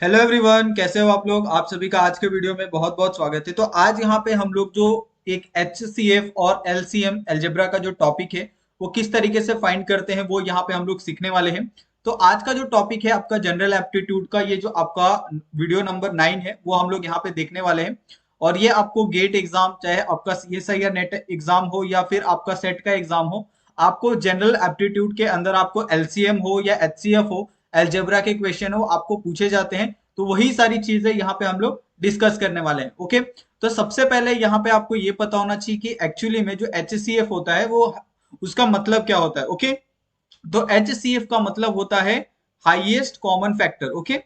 Hello everyone, कैसे हो आप लोग। आप सभी का आज के वीडियो में बहुत बहुत स्वागत है। तो आज यहाँ पे हम लोग जो एक एचसीएफ और एलसीएम अलजेब्रा का जो टॉपिक है वो किस तरीके से फाइंड करते हैं वो यहाँ पे हम लोग सीखने वाले हैं। तो आज का जो टॉपिक है आपका जनरल एप्टीट्यूड का, ये जो आपका वीडियो नंबर 9 है वो हम लोग यहाँ पे देखने वाले हैं। और ये आपको गेट एग्जाम, चाहे आपका सीएसआई या नेट एग्जाम हो या फिर आपका सेट का एग्जाम हो, आपको जनरल एप्टीट्यूड के अंदर आपको एलसीएम हो या एचसीएफ हो, अलजेब्रा के क्वेश्चन हो, आपको पूछे जाते हैं। तो वही सारी चीजें यहाँ पे हम लोग डिस्कस करने वाले हैं। ओके, तो सबसे पहले यहाँ पे आपको ये पता होना चाहिए कि एक्चुअली में जो एचसीएफ होता है वो उसका मतलब क्या होता है। ओके, तो एचसीएफ का मतलब होता है हाईएस्ट कॉमन फैक्टर। ओके,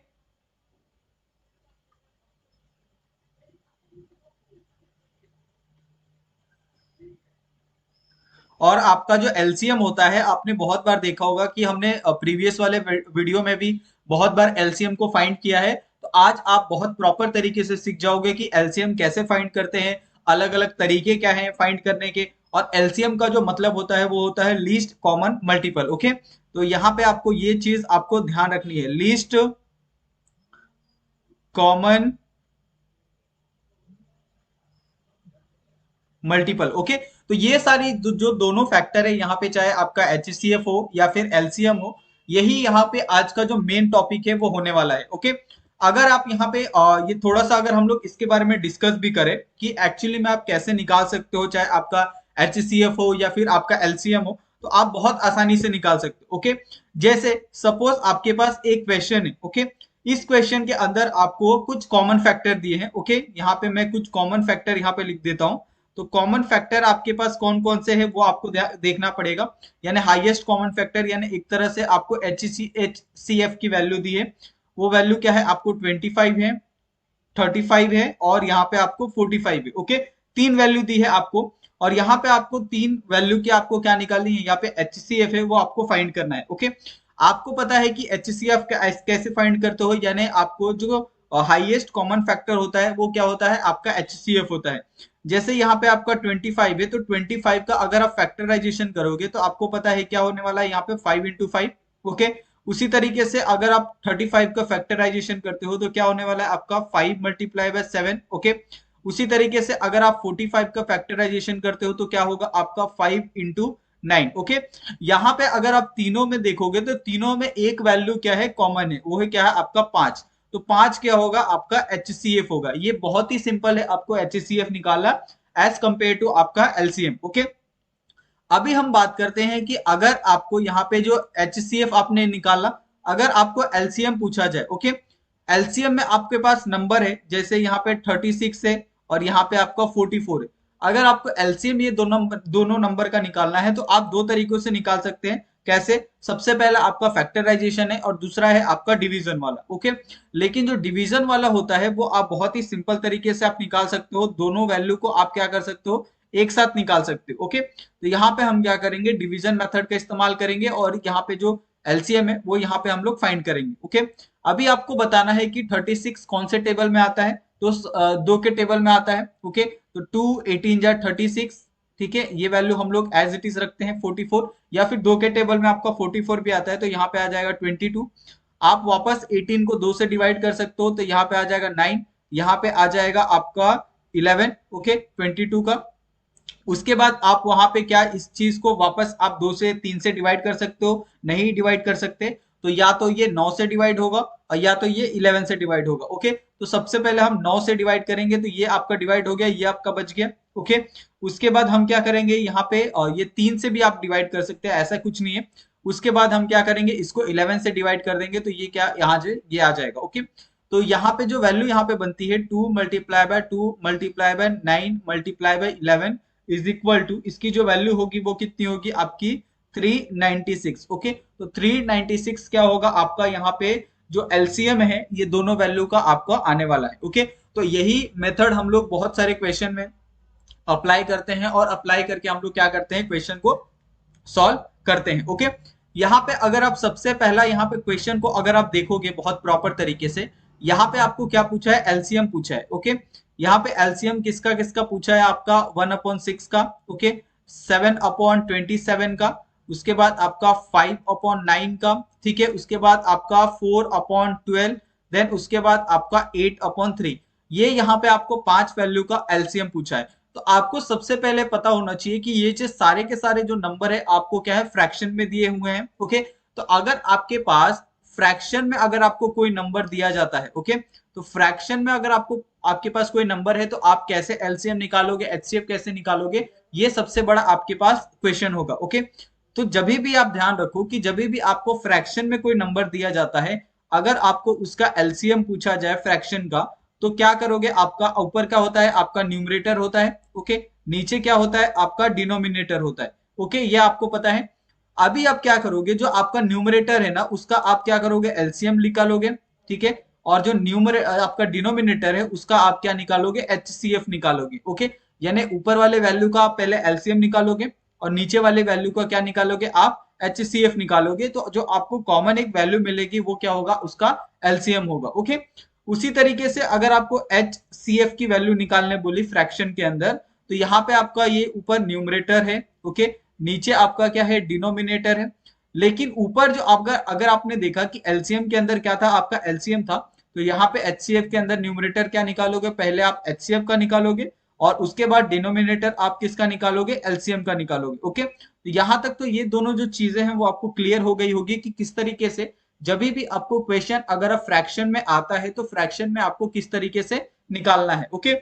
और आपका जो एलसीएम होता है, आपने बहुत बार देखा होगा कि हमने प्रीवियस वाले वीडियो में भी बहुत बार एलसीएम को फाइंड किया है। तो आज आप बहुत प्रॉपर तरीके से सीख जाओगे कि एलसीएम कैसे फाइंड करते हैं, अलग अलग तरीके क्या हैं फाइंड करने के। और एलसीएम का जो मतलब होता है वो होता है लीस्ट कॉमन मल्टीपल। ओके, तो यहाँ पे आपको ये चीज आपको ध्यान रखनी है, लीस्ट कॉमन मल्टीपल। ओके, तो ये सारी जो दोनों फैक्टर है यहाँ पे, चाहे आपका एचसीएफ हो या फिर एलसीएम हो, यही यहाँ पे आज का जो मेन टॉपिक है वो होने वाला है। ओके, अगर आप यहाँ पे ये थोड़ा सा अगर हम लोग इसके बारे में डिस्कस भी करें कि एक्चुअली में आप कैसे निकाल सकते हो, चाहे आपका एचसीएफ हो या फिर आपका एलसीएम हो, तो आप बहुत आसानी से निकाल सकते हो। ओके, जैसे सपोज आपके पास एक क्वेश्चन है। ओके, इस क्वेश्चन के अंदर आपको कुछ कॉमन फैक्टर दिए हैं। ओके, यहाँ पे मैं कुछ कॉमन फैक्टर यहाँ पे लिख देता हूँ। तो कॉमन फैक्टर आपके पास कौन कौन से हैं वो आपको देखना पड़ेगा। यानी हाईएस्ट कॉमन फैक्टर, यानी एक तरह से आपको एचसीएफ की वैल्यू दी है। वो वैल्यू क्या है, आपको 25 है, 35 है और यहाँ पे आपको 45 है। ओके, तीन वैल्यू दी है आपको। और यहाँ पे आपको तीन वैल्यू की आपको क्या निकालनी है, यहाँ पे एचसीएफ है वो आपको फाइंड करना है। ओके, आपको पता है कि एचसीएफ कैसे फाइंड करते हो, यानी आपको जो हाईएस्ट कॉमन फैक्टर होता है वो क्या होता है, आपका एचसीएफ होता है। जैसे यहाँ पे आपका 25 है, तो 25 का अगर आप फैक्टराइजेशन करोगे तो आपको पता है क्या होने वाला है, यहाँ पे 5 into 5। ओके, उसी तरीके से अगर आप 35 का फैक्टराइजेशन करते हो तो क्या होने वाला है, आपका 5 × 7। ओके, उसी तरीके से अगर आप 45 का फैक्टराइजेशन करते हो तो क्या होगा, आपका 5 × 9। ओके, यहाँ पे अगर आप तीनों में देखोगे तो तीनों में एक वैल्यू क्या है, कॉमन है, वो है क्या है, आपका 5। तो 5 क्या होगा, आपका एचसीएफ होगा। ये बहुत ही सिंपल है आपको एचसीएफ निकालना एज कंपेयर टू आपका एलसीएम। ओके, अभी हम बात करते हैं कि अगर आपको यहाँ पे जो एचसीएफ आपने निकाला, अगर आपको एलसीएम पूछा जाए। ओके, एलसीएम में आपके पास नंबर है, जैसे यहाँ पे 36 है और यहाँ पे आपका 44 है। अगर आपको एलसीएम ये दोनों नंबर का निकालना है तो आप दो तरीकों से निकाल सकते हैं। कैसे, सबसे पहला आपका फैक्टराइजेशन है और दूसरा है आपका डिवीजन वाला। ओके, लेकिन जो डिवीजन वाला होता है वो आप बहुत ही सिंपल तरीके से आप निकाल सकते हो, दोनों वैल्यू को आप क्या कर सकते हो, एक साथ निकाल सकते हो। ओके, तो यहाँ पे हम क्या करेंगे, डिवीजन मेथड का इस्तेमाल करेंगे और यहाँ पे जो एलसीएम है वो यहाँ पे हम लोग फाइंड करेंगे। ओके, अभी आपको बताना है कि 36 कौन से टेबल में आता है, तो दो के टेबल में आता है। ओके, तो 2 18 × 36, ठीक है, ये वैल्यू हम लोग एज इट इज रखते हैं 44। या फिर दो के टेबल में आपका 44 भी आता है तो यहाँ पे आ जाएगा 22। आप वापस 18 को 2 से डिवाइड कर सकते हो तो यहाँ पे आ जाएगा 9, यहाँ पे आ जाएगा आपका 11। ओके, 22 का। उसके बाद आप वहां पे क्या, इस चीज को वापस आप 2 से 3 से डिवाइड कर सकते हो, नहीं डिवाइड कर सकते तो या तो ये 9 से डिवाइड होगा और या तो ये 11 से डिवाइड होगा। ओके, तो सबसे पहले हम 9 से डिवाइड करेंगे तो ये आपका डिवाइड हो गया, ये आपका बच गया। ओके, उसके बाद हम क्या करेंगे, यहाँ पे ये 3 से भी आप डिवाइड कर सकते हैं, ऐसा कुछ नहीं है। उसके बाद हम क्या करेंगे, इसको 11 से डिवाइड कर देंगे तो ये क्या, यहाँ से ये आ जाएगा। ओके, तो यहाँ पे जो वैल्यू यहाँ पे बनती है 2 × 2 × 9 × 11 इज इक्वल टू, इसकी जो वैल्यू होगी वो कितनी होगी, आपकी 396। ओके, तो 396 क्या होगा आपका, यहाँ पे जो एलसीएम है ये दोनों वैल्यू का आपको आने वाला है। ओके, तो यही मेथड हम लोग बहुत सारे क्वेश्चन में अप्लाई करते हैं और अप्लाई करके हम लोग क्या करते हैं, क्वेश्चन को सॉल्व करते हैं। ओके, यहाँ पे अगर आप सबसे पहला यहाँ पे क्वेश्चन को अगर आप देखोगे बहुत प्रॉपर तरीके से, यहाँ पे आपको क्या पूछा है, एलसीएम पूछा है। ओके, यहाँ पे एलसीएम किसका किसका पूछा है, आपका 1/6 का। ओके, 7/27 का। उसके बाद आपका 5/9 का। ठीक है, उसके बाद आपका 4/12, देन उसके बाद आपका 8/3, ये यहाँ पे आपको 5 वैल्यू का एलसीएम पूछा है। तो आपको सबसे पहले पता होना चाहिए कि ये जो सारे के सारे जो नंबर है आपको क्या है फ्रैक्शन में दिए हुए हैं। ओके, तो अगर आपके पास फ्रैक्शन में अगर आपको कोई नंबर दिया जाता है, ओके, तो फ्रैक्शन में अगर आपको आपके पास कोई नंबर है तो आप कैसे एलसीएम निकालोगे, एचसीएफ कैसे निकालोगे, ये सबसे बड़ा आपके पास क्वेश्चन होगा। ओके, तो जब भी आप ध्यान रखो कि जब भी आपको फ्रैक्शन में कोई नंबर दिया जाता है, अगर आपको उसका एलसीएम पूछा जाए फ्रैक्शन का, तो क्या करोगे, आपका ऊपर क्या होता है, आपका न्यूमरेटर होता है। ओके, नीचे क्या होता है, आपका डिनोमिनेटर होता है। ओके, ये आपको पता है। अभी आप क्या करोगे, जो आपका न्यूमरेटर है ना उसका आप क्या करोगे, एलसीएम निकालोगे। ठीक है, और जो आपका डिनोमिनेटर है उसका आप क्या निकालोगे, एचसीएफ निकालोगे। ओके, यानी ऊपर वाले वैल्यू का आप पहले एलसीएम निकालोगे और नीचे वाले वैल्यू का क्या निकालोगे, आप एचसीएफ निकालोगे। तो जो आपको कॉमन एक वैल्यू मिलेगी वो क्या होगा, उसका एलसीएम होगा। ओके, उसी तरीके से अगर आपको एचसीएफ की वैल्यू निकालने बोली फ्रैक्शन के अंदर, तो यहाँ पे आपका ये ऊपर न्यूमरेटर है। ओके, नीचे आपका क्या है, डिनोमिनेटर है। लेकिन ऊपर जो आपका, अगर आपने देखा कि एलसीएम के अंदर क्या था, आपका एलसीएम था, तो यहाँ पे एचसीएफ के अंदर न्यूमरेटर क्या निकालोगे, पहले आप एचसीएफ का निकालोगे और उसके बाद डिनोमिनेटर आप किसका निकालोगे, एलसीएम का निकालोगे। ओके, तो यहां तक तो ये दोनों जो चीजें हैं वो आपको क्लियर हो गई होगी कि किस तरीके से जब भी आपको क्वेश्चन अगर फ्रैक्शन में आता है तो फ्रैक्शन में आपको किस तरीके से निकालना है। ओके,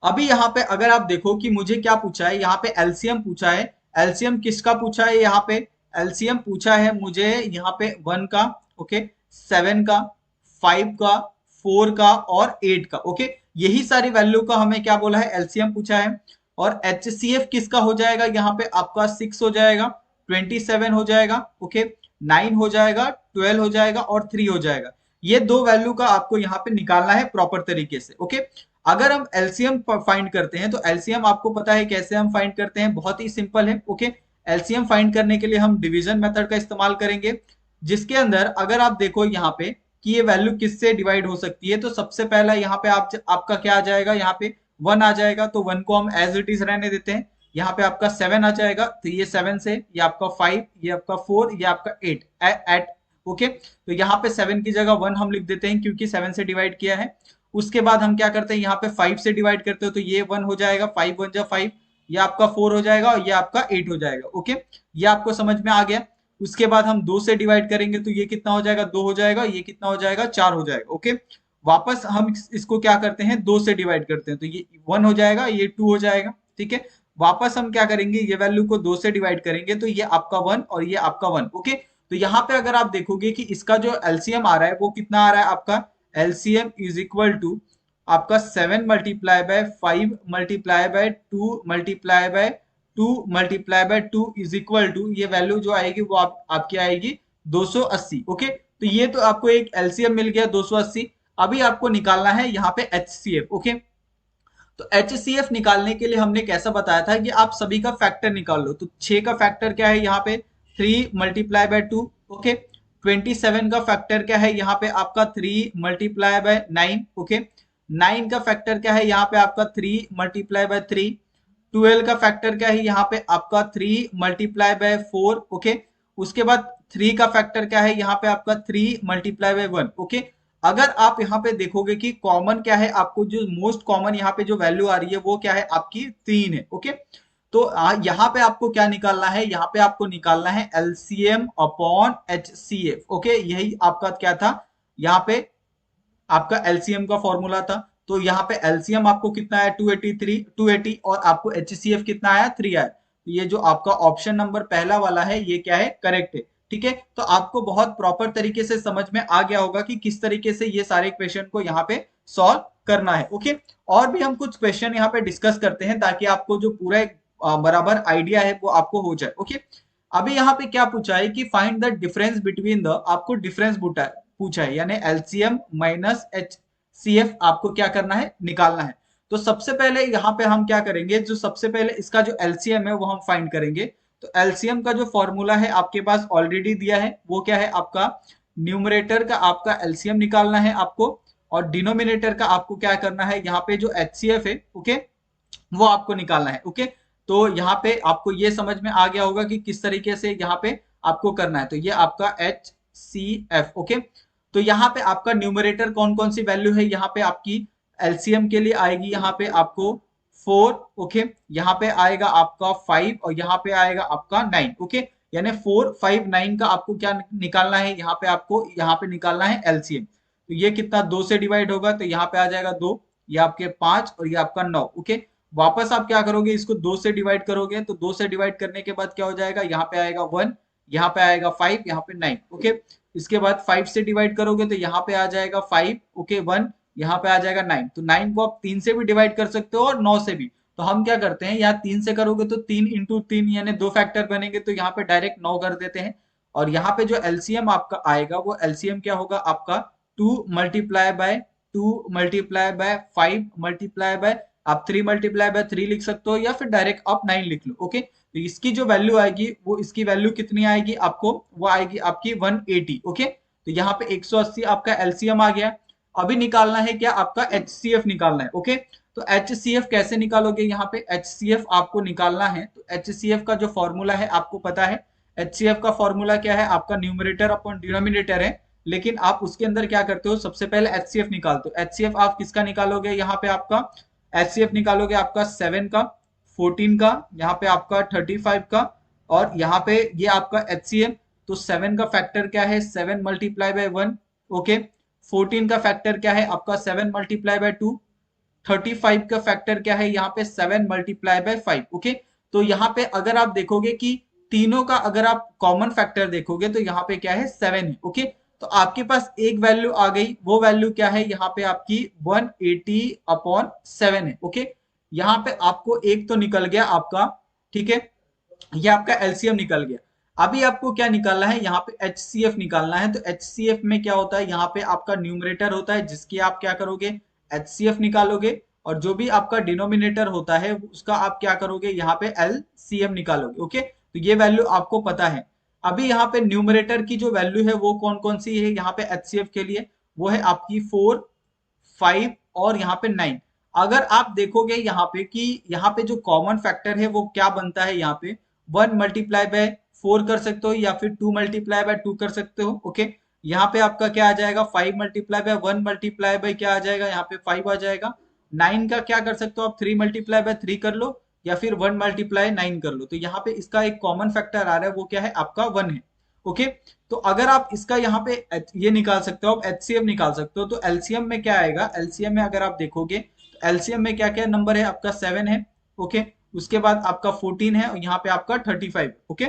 अभी यहाँ पे अगर आप देखो कि मुझे क्या पूछा है, यहाँ पे एलसीएम पूछा है। एलसीएम किसका पूछा है, यहाँ पे एलसीएम पूछा है मुझे यहाँ पे 1 का, ओके, 7 का, 5 का, 4 का और 8 का। ओके, यही सारी वैल्यू का हमें क्या बोला है, एलसीएम पूछा है। और एचसीएफ किसका हो जाएगा, यहाँ पे आपका 6 हो जाएगा, 27 हो जाएगा, ओके, 9 हो जाएगा, 12 हो जाएगा और 3 हो जाएगा। ये दो वैल्यू का आपको यहाँ पे निकालना है प्रॉपर तरीके से। ओके, अगर हम एलसीएम फाइंड करते हैं तो एलसीएम आपको पता है कैसे हम फाइंड करते हैं, बहुत ही सिंपल है। ओके, एलसीएम फाइंड करने के लिए हम डिवीजन मेथड का इस्तेमाल करेंगे, जिसके अंदर अगर आप देखो यहाँ पे कि ये वैल्यू किससे डिवाइड हो सकती है, तो सबसे पहला यहाँ पे आपका क्या आ जाएगा, यहाँ पे 1 आ जाएगा, तो 1 को हम एज इट इज रहने देते हैं। यहाँ पे आपका 7 आ जाएगा, तो ये 7 से, ये आपका 5, ये आपका 4, ये आपका 8 एट। ओके, तो यहाँ पे 7 की जगह 1 हम लिख देते हैं क्योंकि 7 से डिवाइड किया है। उसके बाद हम क्या करते हैं, यहाँ पे 5 से डिवाइड करते हो तो ये 1 हो जाएगा, 5 1 जा 5, ये आपका 4 हो जाएगा और ये आपका 8 हो जाएगा। ओके, ये आपको समझ में आ गया। उसके बाद हम 2 से डिवाइड करेंगे तो ये कितना हो जाएगा, 2 हो जाएगा, ये कितना हो जाएगा, 4 हो जाएगा। ओके, वापस हम इसको क्या करते हैं, 2 से डिवाइड करते हैं तो ये 1 हो जाएगा, ये 2 हो जाएगा। ठीक है, वापस हम क्या करेंगे, ये वैल्यू को 2 से डिवाइड करेंगे तो ये आपका 1 और ये आपका 1। ओके, तो यहाँ पे अगर आप देखोगे कि इसका जो एलसीएम आ रहा है वो कितना आ रहा है, आपका एलसीएम इज इक्वल टू आपका 7 multiply by 5 multiply by 2 multiply by 2 multiply by 2 is equal to, ये वैल्यू जो आएगी वो आपकी आएगी 280। ओके, तो ये तो आपको एक एलसीएम मिल गया 280। अभी आपको निकालना है यहाँ पे एचसीएफ। ओके, तो एचसीएफ निकालने के लिए हमने कैसा बताया था कि आप सभी का फैक्टर निकाल लो। तो 6 का फैक्टर क्या है, यहाँ पे 3 मल्टीप्लाई बाय 2। ओके, 27 का फैक्टर क्या है, यहाँ पे आपका 3 मल्टीप्लाई बाय 9। ओके, 9 का फैक्टर क्या है, यहाँ पे आपका 3 मल्टीप्लाई बाय 3। 12 का फैक्टर क्या है, यहाँ पे आपका 3 मल्टीप्लाई बाय 4। ओके, उसके बाद 3 का फैक्टर क्या है, यहाँ पे आपका 3 मल्टीप्लाई बाय 1। ओके, अगर आप यहाँ पे देखोगे कि कॉमन क्या है, आपको जो मोस्ट कॉमन यहाँ पे जो वैल्यू आ रही है वो क्या है, आपकी 3 है। ओके, तो यहाँ पे आपको क्या निकालना है, यहाँ पे आपको निकालना है एलसीएम अपॉन एचसीएफ। ओके, यही आपका क्या था, यहाँ पे आपका एलसीएम का फॉर्मूला था। तो यहाँ पे एलसीएम आपको कितना आया, 280 और आपको एचसीएफ कितना आया, 3 आया। तो ये जो आपका ऑप्शन नंबर पहला वाला है ये क्या है, करेक्ट है। ठीक है, तो आपको बहुत प्रॉपर तरीके से समझ में आ गया होगा कि किस तरीके से ये सारे क्वेश्चन को यहाँ पे सॉल्व करना है। ओके, और भी हम कुछ क्वेश्चन यहाँ पे डिस्कस करते हैं ताकि आपको जो पूरा एक बराबर आइडिया है वो आपको हो जाए। ओके, अभी यहाँ पे क्या पूछा है कि find the difference between the, आपको डिफरेंस पूछा है यानी एलसीएम माइनस एचसीएफ आपको क्या करना है, निकालना है। तो सबसे पहले यहाँ पे हम क्या करेंगे, जो सबसे पहले इसका जो एलसीएम है वो हम फाइंड करेंगे। तो एलसीएम का जो फॉर्मूला है आपके पास ऑलरेडी दिया है, वो क्या है, आपका न्यूमरेटर का आपका एलसीएम निकालना है आपको, और डिनोमिनेटर का आपको क्या करना है, यहाँ पे जो एचसीएफ है, ओके, वो आपको निकालना है। ओके, तो यहाँ पे आपको ये समझ में आ गया होगा कि किस तरीके से यहाँ पे आपको करना है। तो ये आपका एच सी एफ। ओके, तो यहाँ पे आपका न्यूमरेटर कौन कौन सी वैल्यू है, यहाँ पे आपकी एलसीएम के लिए आएगी यहाँ पे आपको 4, ओके, यहाँ पे आएगा आपका 5 और यहाँ पे आएगा आपका 9, ओके, यानी 4 5 9 का आपको क्या निकालना है, यहाँ पे आपको यहाँ पे निकालना है एलसीएम। तो ये कितना 2 से डिवाइड होगा, तो यहाँ पे आ जाएगा 2, ये आपके 5 और ये आपका 9, ओके। वापस आप क्या करोगे, इसको 2 से डिवाइड करोगे, तो 2 से डिवाइड करने के बाद क्या हो जाएगा, यहाँ पे आएगा 1, यहाँ पे आएगा 5, यहाँ पे 9, ओके। इसके बाद 5 से डिवाइड करोगे तो यहाँ पे आ जाएगा 5, ओके, 1, यहाँ पे आ जाएगा 9। तो 9 को आप 3 से भी डिवाइड कर सकते हो और 9 से भी। तो हम क्या करते हैं, यहाँ 3 से करोगे तो 3 इंटू 3 यानी 2 फैक्टर बनेंगे, तो यहाँ पे डायरेक्ट 9 कर देते हैं। और यहाँ पे जो एलसीएम आपका आएगा वो एलसीएम क्या होगा आपका 2 multiply by 2 multiply by 5 multiply bye, आप 3 मल्टीप्लाई बाय 3 लिख सकते हो या फिर डायरेक्ट आप 9 लिख लो, ओके। तो इसकी जो वैल्यू आएगी वो इसकी वैल्यू कितनी आएगी आपको, वो आएगी आपकी 180, ओके। तो यहाँ पे 180 आपका एलसीएम आ गया। अभी निकालना है क्या, आपका एचसीएफ निकालना है, ओके। तो एचसीएफ कैसे निकालोगे, यहाँ पे एचसीएफ आपको निकालना है तो एचसीएफ का जो फॉर्मूला है आपको पता है। एचसीएफ का फॉर्मूला क्या है आपका, न्यूमरेटर अपॉन डिनोमिनेटर है, लेकिन आप उसके अंदर क्या करते हो, सबसे पहले एचसीएफ निकालते हो। एचसीएफ आप किसका निकालोगे, यहाँ पे आपका एचसीएफ निकालोगे आपका 7 का, 14 का, यहाँ पे आपका 35 का, और यहाँ पे ये आपका एचसीएफ। तो 7 का फैक्टर क्या है, 7 मल्टीप्लाई बाय 1, ओके। 14 का फैक्टर क्या है आपका 7 मल्टीप्लाई बाय 2। 35 का फैक्टर क्या है यहाँ पे 7 मल्टीप्लाई बाय 5, ओके। तो यहाँ पे अगर आप देखोगे कि तीनों का अगर आप कॉमन फैक्टर देखोगे तो यहाँ पे क्या है 7 है, ओके। तो आपके पास एक वैल्यू आ गई, वो वैल्यू क्या है यहाँ पे आपकी 180 अपॉन 7 है, ओके। यहाँ पे आपको एक तो निकल गया आपका, ठीक है, ये आपका एलसीएम निकल गया। अभी आपको क्या निकालना है, यहाँ पे एचसीएफ निकालना है। तो एचसीएफ में क्या होता है, यहाँ पे आपका न्यूमरेटर होता है जिसकी आप क्या करोगे, एचसीएफ निकालोगे, और जो भी आपका डिनोमिनेटर होता है उसका आप क्या करोगे, यहाँ पे एलसीएम निकालोगे, ओके। तो ये वैल्यू आपको पता है। अभी यहाँ पे न्यूमरेटर की जो वैल्यू है वो कौन कौन सी है यहाँ पे एचसीएफ के लिए, वो है आपकी 4 5 और यहाँ पे 9। अगर आप देखोगे यहाँ पे कि यहाँ पे जो कॉमन फैक्टर है वो क्या बनता है, यहाँ पे 1 मल्टीप्लाई बाय 4 कर सकते हो या फिर 2 मल्टीप्लाई बाय 2 कर सकते हो, ओके। यहाँ पे आपका क्या आ जाएगा 5 मल्टीप्लाई बाय 1 मल्टीप्लाई बाय क्या आ जाएगा, यहाँ पे 5 आ जाएगा। 9 का क्या कर सकते हो आप 3 मल्टीप्लाई बाय 3 कर लो या फिर 1 मल्टीप्लाई 9 कर लो। तो यहाँ पे इसका एक कॉमन फैक्टर आ रहा है वो क्या है आपका 1 है, ओके। तो अगर आप इसका यहाँ पे ये निकाल सकते हो, आप एचसीएम निकाल सकते हो। तो एलसीएम में क्या आएगा, एलसीएम में अगर आप देखोगे तो एलसीएम में क्या क्या नंबर है आपका 7 है, ओके। उसके बाद आपका 14 है और यहाँ पे आपका 35, ओके।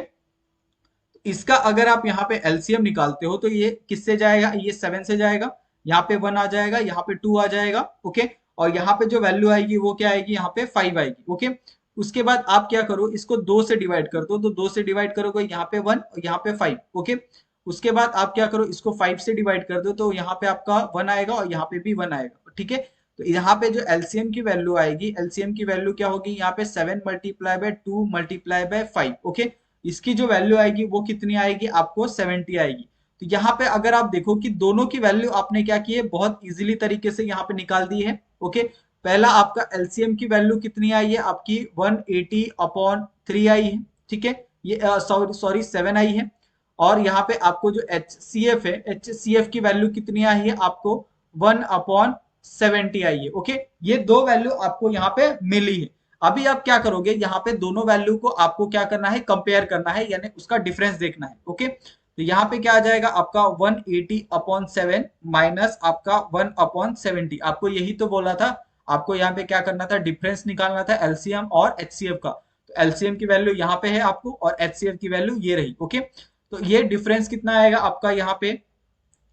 इसका अगर आप यहाँ पे एलसीएम निकालते हो तो ये किससे जाएगा, ये 7 से जाएगा, यहाँ पे 1 आ जाएगा, यहाँ पे 2 आ जाएगा, ओके। और यहाँ पे जो वैल्यू आएगी वो क्या आएगी, यहाँ पे 5 आएगी, ओके। उसके बाद आप क्या करो, इसको 2 से डिवाइड कर दो, तो 2 से डिवाइड करोगे यहाँ पे 1 और यहाँ पे 5, ओके। उसके बाद आप क्या करो, इसको 5 से डिवाइड कर दो, तो यहाँ पे आपका 1 आएगा और यहाँ पे भी 1 आएगा, ठीक है। तो यहाँ पे जो एलसीएम की वैल्यू आएगी, एलसीएम की वैल्यू क्या होगी, यहाँ पे 7 multiply by 2 multiply by 5, okay. इसकी जो वैल्यू आएगी वो कितनी आएगी आपको 70 आएगी। तो यहाँ पे अगर आप देखो कि दोनों की वैल्यू आपने क्या की है, बहुत इजीली तरीके से यहाँ पे निकाल दी है, ओके। पहला आपका एलसीएम की वैल्यू कितनी आई है आपकी 180 अपॉन 3 आई है, ठीक है, ये सॉरी 7 आई है। और यहाँ पे आपको जो एचसीएफ है, एचसीएफ की वैल्यू कितनी आई है आपको 1 अपॉन 70 आई है, ओके। ये दो वैल्यू आपको यहाँ पे मिली है। अभी आप क्या करोगे, यहाँ पे दोनों वैल्यू को आपको क्या करना है, कंपेयर करना है, यानी उसका डिफरेंस देखना है, ओके। तो यहाँ पे क्या आ जाएगा आपका 180 अपॉन 7 माइनस आपका 1 अपॉन 70। आपको यही तो बोला था, आपको यहाँ पे क्या करना था, डिफरेंस निकालना था एलसीएम और एचसीएफ का। तो एलसीएम की वैल्यू यहाँ पे है आपको और एचसीएफ की वैल्यू ये रही, ओके। तो ये डिफरेंस कितना आएगा आपका यहाँ पे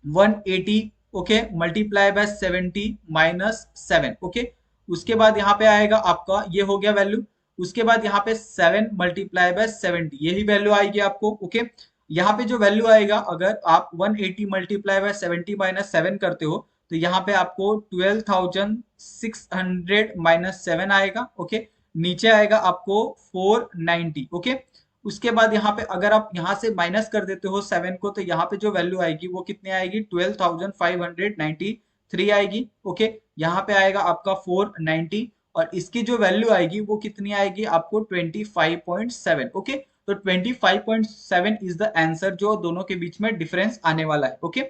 180, okay, multiply by 70 minus 7, okay. उसके बाद यहाँ पे आएगा आपका, ये हो गया वैल्यू। उसके बाद यहाँ पे 7 मल्टीप्लाई बाय 70, यही वैल्यू आएगी आपको, ओके। यहाँ पे जो वैल्यू आएगा, अगर आप 180 मल्टीप्लाई बाय 70 माइनस 7 करते हो तो यहाँ पे आपको 12,600 माइनस 7 आएगा, ओके। नीचे आएगा आपको 490, ओके। उसके बाद यहाँ पे अगर आप यहाँ से माइनस कर देते हो 7 को, तो यहाँ पे जो वैल्यू आएगी वो कितनी आएगी 12,593 आएगी, ओके। यहाँ पे आएगा आपका 490 और इसकी जो वैल्यू आएगी वो कितनी आएगी आपको 25.7, ओके। तो 25.7 इज द आंसर जो दोनों के बीच में डिफरेंस आने वाला है, ओके।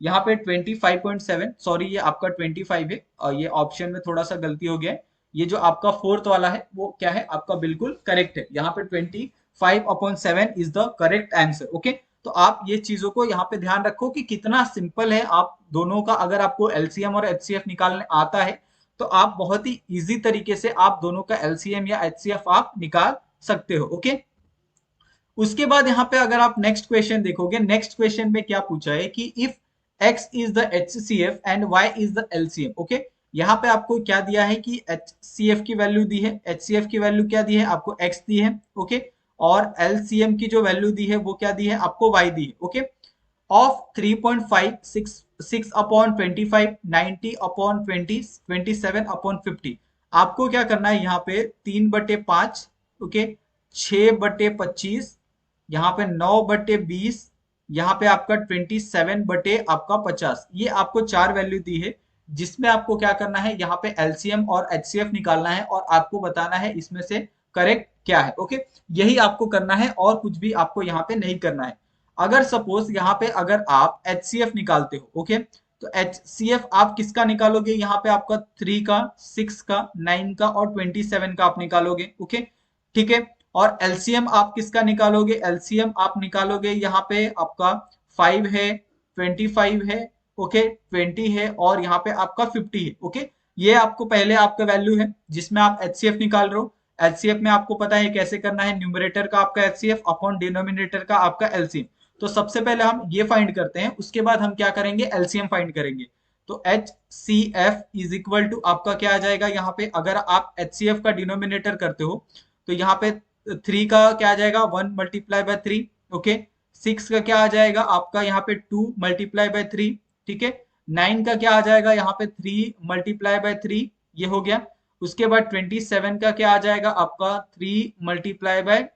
यहाँ पे 25.7, सॉरी ये आपका 25 है और ये ऑप्शन में थोड़ा सा गलती हो गया है। ये जो आपका फोर्थ वाला है वो क्या है आपका बिल्कुल करेक्ट है। यहाँ पे 25/7 is the correct answer. Okay, तो आप ये चीजों को यहाँ पे ध्यान रखो कि कितना सिंपल है। आप दोनों का अगर आपको एलसीएम और एचसीएफ निकालने आता है तो आप बहुत ही इजी तरीके से आप दोनों का एलसीएम या एचसीएफ आप निकाल सकते हो। ओके, उसके बाद यहाँ पे अगर आप नेक्स्ट क्वेश्चन देखोगे, नेक्स्ट क्वेश्चन में क्या पूछा है कि if x is the HCF and y is the LCM। Okay, यहाँ पे आपको क्या दिया है कि HCF की वैल्यू दी है, HCF की वैल्यू क्या दी है आपको x दी है। ओके, और LCM की जो वैल्यू दी है वो क्या दी है आपको y दी है। Okay, of 3.5, 6 upon 25, 90 upon 20, 27 upon 50। आपको क्या करना है यहाँ पे 3/5, ओके, 6/25, यहाँ पे 9/20, यहाँ पे आपका 27/50। ये आपको चार वैल्यू दी है जिसमें आपको क्या करना है यहाँ पे एलसीएम और एचसीएफ निकालना है और आपको बताना है इसमें से करेक्ट क्या है। ओके, यही आपको करना है और कुछ भी आपको यहाँ पे नहीं करना है। अगर सपोज यहाँ पे अगर आप HCF निकालते हो, ओके, तो HCF आप किसका निकालोगे, यहाँ पे आपका 3 का, 6 का, 9 का और 27 का आप निकालोगे। ओके, ठीक है, और एलसीएम आप किसका निकालोगे, एलसीएम आप निकालोगे यहाँ पे आपका 5 है, 25 है, ओके, 20 है और यहाँ पे आपका 50 है। ओके, ये आपको पहले आपका वैल्यू है जिसमें आप HCF निकाल रहे हो। एचसीएफ में आपको पता है कैसे करना है, न्यूमरेटर का आपका एचसीएफ अपॉन डिनोमिनेटर का आपका एलसीएम। तो सबसे पहले हम ये फाइंड करते हैं, उसके बाद हम क्या करेंगे एलसीएम फाइंड करेंगे। तो H C F is equal to आपका क्या आ जाएगा, यहाँ पे अगर आप HCF का डिनोमिनेटर करते हो तो यहाँ पे 3 का क्या आ जाएगा 1 × 3। ओके, 6 का क्या आ जाएगा आपका यहाँ पे 2 × 3। ठीक है, 9 का क्या आ जाएगा यहाँ पे 3 × 3, ये हो गया। उसके बाद 27 का क्या आ जाएगा आपका 3 ×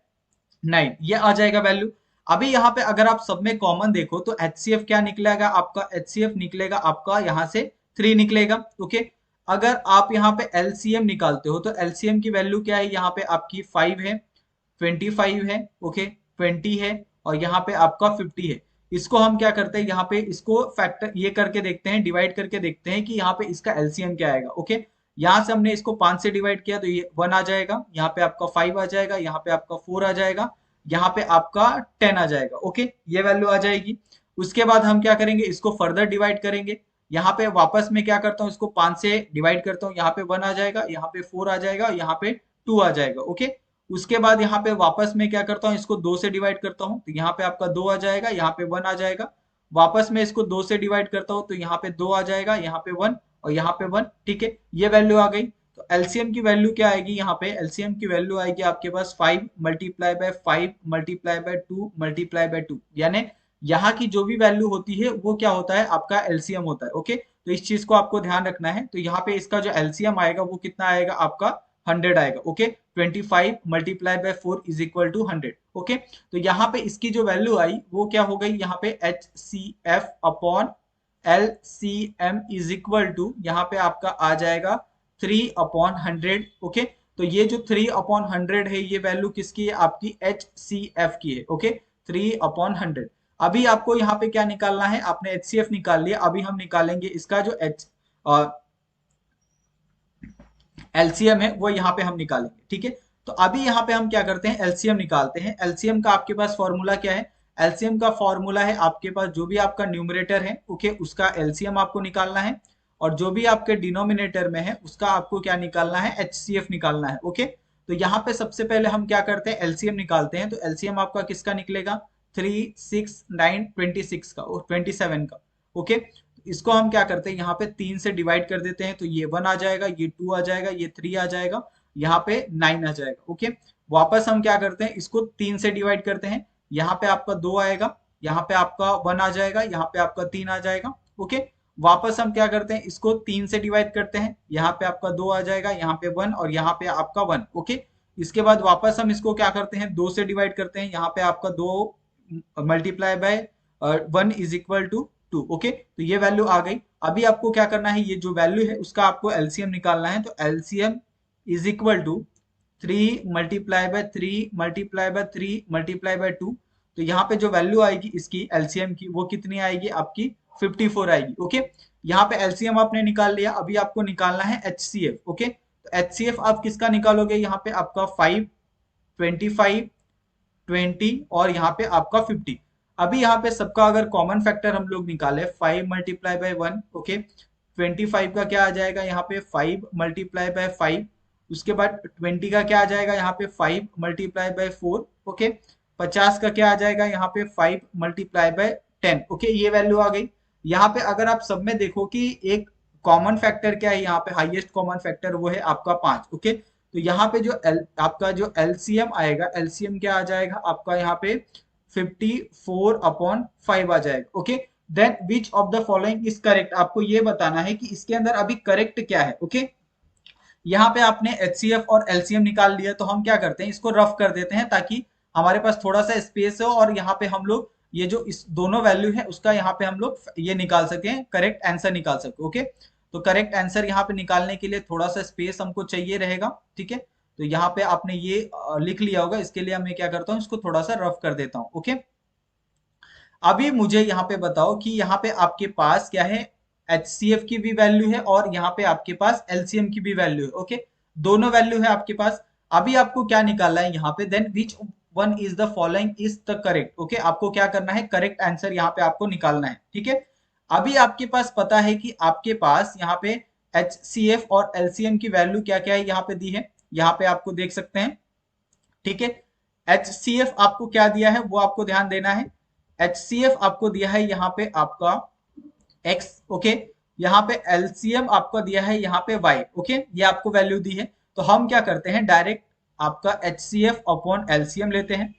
9, ये आ जाएगा वैल्यू। अभी यहाँ पे अगर आप सब में कॉमन देखो तो HCF क्या निकलेगा आपका, HCF निकलेगा आपका यहाँ से 3 निकलेगा। ओके, अगर आप यहाँ पे LCM निकालते हो तो LCM की वैल्यू क्या है, यहाँ पे आपकी 5 है, 25 है, ओके, 20 है और यहाँ पे आपका 50 है। इसको हम क्या करते हैं यहाँ पे इसको फैक्टर ये करके देखते हैं, डिवाइड करके देखते हैं कि यहाँ पे इसका एलसीएम क्या आएगा। ओके, यहाँ से हमने इसको 5 से डिवाइड किया तो ये 1 आ जाएगा, यहाँ पे आपका 5 आ जाएगा, यहाँ पे आपका 4 आ जाएगा, यहाँ पे आपका 10 आ जाएगा। ओके, ये वैल्यू आ जाएगी। उसके बाद हम क्या करेंगे, इसको फर्दर डिवाइड करेंगे। यहाँ पे वापस में क्या करता हूँ, इसको 5 से डिवाइड करता हूँ, यहाँ पे 1 आ जाएगा, यहाँ पे 4 आ जाएगा, यहाँ पे 2 आ जाएगा। ओके, उसके बाद यहाँ पे वापस में क्या करता हूँ, इसको 2 से डिवाइड करता हूँ तो यहाँ पे आपका 2 आ जाएगा, यहाँ पे 1 आ जाएगा। वापस में इसको 2 से डिवाइड करता हूँ तो यहाँ पे 2 आ जाएगा, यहाँ पे 1 और यहाँ पे 1। ठीक है, ये वैल्यू आ गई। तो एलसीएम की वैल्यू क्या आएगी, यहाँ पे एलसीएम की वैल्यू आएगी आपके पास 5 × 5 × 2 × 2, यानी यहाँ की जो भी वैल्यू होती है वो क्या होता है आपका एलसीएम होता है। ओके, तो इस चीज को आपको ध्यान रखना है। तो यहाँ पे इसका जो एलसीएम आएगा वो कितना आएगा आपका 100 आएगा। Okay, 25 × 4 is equal to 100। Okay, तो यहाँ पे इसकी जो वैल्यू आई वो क्या हो गई, यहाँ पे HCF upon LCM is equal to यहाँ पे आपका आ जाएगा 3/100। ओके, तो ये जो 3/100 है ये वैल्यू किसकी है आपकी HCF की है। ओके, 3/100। अभी आपको यहाँ पे क्या निकालना है, आपने HCF निकाल लिया, अभी हम निकालेंगे इसका जो एलसीएम है वो यहाँ पे हम निकालेंगे। ठीक है, तो अभी यहाँ पे हम क्या करते हैं एलसीएम निकालते हैं। एलसीएम का आपके पास फॉर्मूला क्या है, एलसीएम का फॉर्मूला है आपके पास जो भी आपका न्यूमरेटर है, ओके, उसका एलसीएम आपको निकालना है और जो भी आपके डिनोमिनेटर में है उसका आपको क्या निकालना है, एचसीएफ निकालना है। ओके, तो यहाँ पे सबसे पहले हम क्या करते हैं एलसीएम निकालते हैं। तो एलसीएम आपका किसका निकलेगा 3, 6, 9, 26 का और 27 का। ओके, इसको हम क्या करते हैं यहाँ पे 3 से डिवाइड कर देते हैं तो ये 1 आ जाएगा, ये 2 आ जाएगा, ये 3 आ जाएगा, यहाँ पे 9 आ जाएगा। ओके, वापस हम क्या करते हैं इसको 3 से डिवाइड करते हैं, यहाँ पे आपका 2 आएगा, यहाँ पे आपका 1 आ जाएगा, यहाँ पे आपका 3 आ जाएगा। ओके, वापस हम क्या करते हैं इसको 3 से डिवाइड करते हैं, यहाँ पे आपका 2 आ जाएगा, यहाँ पे 1 और यहाँ पे आपका 1। ओके, इसके बाद वापस हम इसको क्या करते हैं 2 से डिवाइड करते हैं, यहाँ पे आपका 2 × 1 इज इक्वल टू 2। ओके, तो ये वैल्यू आ गई। अभी आपको क्या करना है, ये जो वैल्यू है उसका आपको एलसीएम निकालना है। तो एलसीएम इज इक्वल टू 3 × 3 × 3 × 2। तो यहाँ पे जो वैल्यू आएगी इसकी एलसीएम की वो कितनी आएगी आपकी 54 आएगी। ओके, यहाँ पे एलसीएम आपने निकाल लिया, अभी आपको निकालना है एचसीएफ। ओके, तो एचसीएफ आप किसका निकालोगे, यहाँ पे आपका 5, 25, 20 और यहाँ पे आपका 50। अभी यहाँ पे सबका अगर कॉमन फैक्टर हम लोग निकाले 5 मल्टीप्लाई बाय 1, ओके, 25 का क्या आ जाएगा यहाँ पे 5 मल्टीप्लाई बाय 5, उसके बाद 20 का क्या आ जाएगा यहाँ पे 5 मल्टीप्लाई बाय 4, ओके, 50 का क्या आ जाएगा यहाँ पे 5 मल्टीप्लाई बाय 10। ओके, ये वैल्यू आ गई। यहाँ पे अगर आप सब में देखो कि एक कॉमन फैक्टर क्या है, यहाँ पे हाईएस्ट कॉमन फैक्टर वो है आपका 5। ओके, तो यहाँ पे जो आपका जो एलसीएम आएगा, एलसीएम क्या आ जाएगा आपका यहाँ पे 54/5 आ जाएगा। Okay, then which of the following is correct, आपको ये बताना है कि इसके अंदर अभी करेक्ट क्या है। ओके, यहाँ पे आपने एचसीएफ और एलसीएम निकाल लिया, तो हम क्या करते हैं इसको रफ कर देते हैं ताकि हमारे पास थोड़ा सा स्पेस हो और यहाँ पे हम लोग ये जो इस दोनों वैल्यू है उसका यहाँ पे हम लोग ये निकाल सके, करेक्ट आंसर निकाल सके। ओके, तो करेक्ट आंसर यहाँ पे निकालने के लिए थोड़ा सा स्पेस हमको चाहिए रहेगा। ठीक है, तो यहाँ पे आपने ये लिख लिया होगा, इसके लिए मैं क्या करता हूँ इसको थोड़ा सा रफ कर देता हूँ। ओके, अभी मुझे यहाँ पे बताओ कि यहाँ पे आपके पास क्या है, HCF की भी वैल्यू है और यहाँ पे आपके पास LCM की भी वैल्यू है। ओके, दोनों वैल्यू है आपके पास। अभी आपको क्या निकालना है यहाँ पे, then which one is the following is the correct. Okay, आपको क्या करना है, करेक्ट आंसर यहाँ पे आपको निकालना है। ठीक है, अभी आपके पास पता है कि आपके पास यहाँ पे HCF और LCM की वैल्यू क्या क्या है यहाँ पे दी है, यहाँ पे आपको देख सकते हैं। ठीक है, HCF आपको क्या दिया है वो आपको ध्यान देना है। HCF आपको दिया है यहाँ पे आपका x। ओके, यहाँ पे LCM आपको दिया है यहाँ पे y। ओके, ये आपको वैल्यू दी है, तो हम क्या करते हैं डायरेक्ट आपका HCF अपॉन LCM लेते हैं।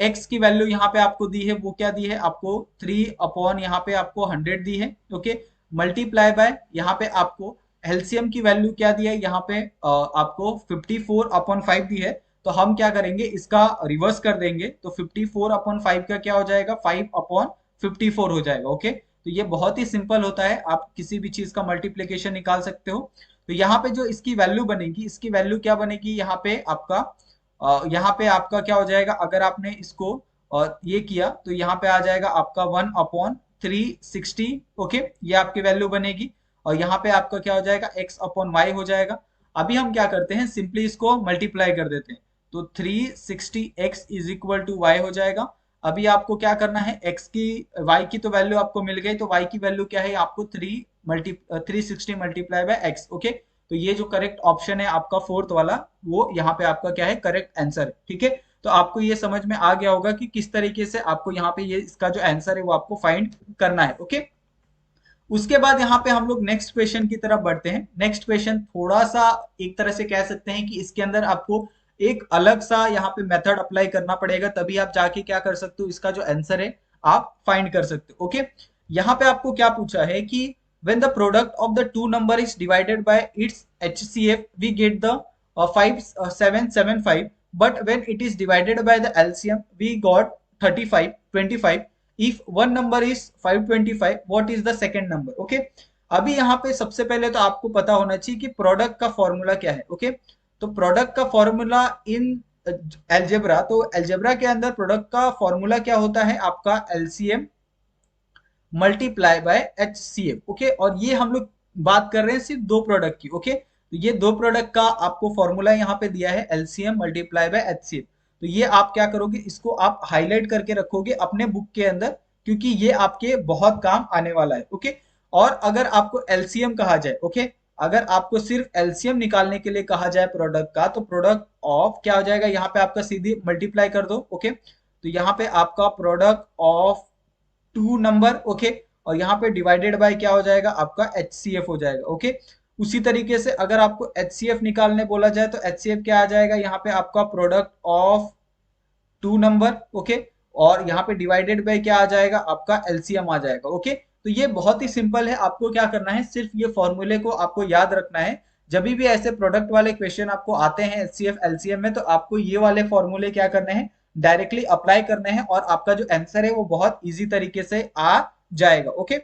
x की वैल्यू यहाँ पे आपको दी है, वो क्या दी है आपको 3 अपॉन यहाँ पे आपको 100 दी है। ओके, मल्टीप्लाई बाय यहाँ पे आपको LCM की वैल्यू क्या दी है यहाँ पे आपको 54/5 दी है। तो हम क्या करेंगे इसका रिवर्स कर देंगे, तो 54/5 का क्या हो जाएगा 5/54 हो जाएगा। ओके, तो ये बहुत ही सिंपल होता है, आप किसी भी चीज का मल्टीप्लीकेशन निकाल सकते हो। तो यहाँ पे जो इसकी वैल्यू बनेगी, इसकी वैल्यू क्या बनेगी यहाँ पे आपका यहाँ पे आपका क्या हो जाएगा, अगर आपने इसको ये किया तो यहाँ पे आ जाएगा आपका 1/360। ओके, ये आपकी वैल्यू बनेगी और यहाँ पे आपका क्या हो जाएगा x/y हो जाएगा। अभी हम क्या करते हैं सिंपली इसको मल्टीप्लाई कर देते हैं, तो 360x is equal to y हो जाएगा। अभी आपको क्या करना है, x की y की तो वैल्यू आपको मिल गई, तो y की वैल्यू क्या है आपको 360 मल्टीप्लाई बाय x। ओके, तो ये जो करेक्ट ऑप्शन है आपका फोर्थ वाला, वो यहाँ पे आपका क्या है करेक्ट आंसर। ठीक है, तो आपको ये समझ में आ गया होगा कि किस तरीके से आपको यहाँ पे ये इसका जो आंसर है वो आपको फाइंड करना है। ओके, उसके बाद यहाँ पे हम लोग नेक्स्ट क्वेश्चन की तरफ बढ़ते हैं। नेक्स्ट क्वेश्चन थोड़ा सा एक तरह से कह सकते हैं कि इसके अंदर आपको एक अलग सा यहाँ पे मेथड अप्लाई करना पड़ेगा, तभी आप जाके क्या कर सकते हो, इसका जो आंसर है आप फाइंड कर सकते हो। ओके, यहाँ पे आपको क्या पूछा है कि when the product of the two number is divided by its HCF we get the 5775, but when it is divided by the LCM we got 3525। if one number is 525 what is the second number। Okay, अभी यहाँ पे सबसे पहले तो आपको पता होना चाहिए कि प्रोडक्ट का फॉर्मूला क्या है। ओके, तो प्रोडक्ट का फॉर्मूला इन एल्जेब्रा, तो एल्जेब्रा के अंदर प्रोडक्ट का फॉर्मूला क्या होता है आपका LCM multiply by HCF। Okay, और ये हम लोग बात कर रहे हैं सिर्फ दो प्रोडक्ट की। ओके, तो ये दो प्रोडक्ट का आपको फॉर्मूला यहाँ पे दिया है LCM मल्टीप्लाई बाय HCF। तो ये आप क्या करोगे, इसको आप हाईलाइट करके रखोगे अपने बुक के अंदर, क्योंकि ये आपके बहुत काम आने वाला है। ओके, और अगर आपको LCM कहा जाए, ओके, अगर आपको सिर्फ LCM निकालने के लिए कहा जाए प्रोडक्ट का, तो प्रोडक्ट ऑफ क्या हो जाएगा यहाँ पे आपका सीधी मल्टीप्लाई कर दो। ओके, तो यहाँ पे आपका product of two number. Okay, और यहाँ पे डिवाइडेड बाय क्या हो जाएगा आपका HCF हो जाएगा। ओके, उसी तरीके से अगर आपको HCF निकालने बोला जाए तो HCF क्या आ जाएगा यहाँ पे आपका product of two number. Okay, और यहाँ पे डिवाइडेड बाय क्या आ जाएगा आपका LCM आ जाएगा। ओके, तो ये बहुत ही सिंपल है, आपको क्या करना है सिर्फ ये फॉर्मूले को आपको याद रखना है। जब भी ऐसे प्रोडक्ट वाले क्वेश्चन आपको आते हैं HCF LCM में, तो आपको ये वाले फॉर्मूले क्या करने हैं डायरेक्टली अप्लाई करने हैं और आपका जो आंसर है वो बहुत इजी तरीके से आ जाएगा। ओके,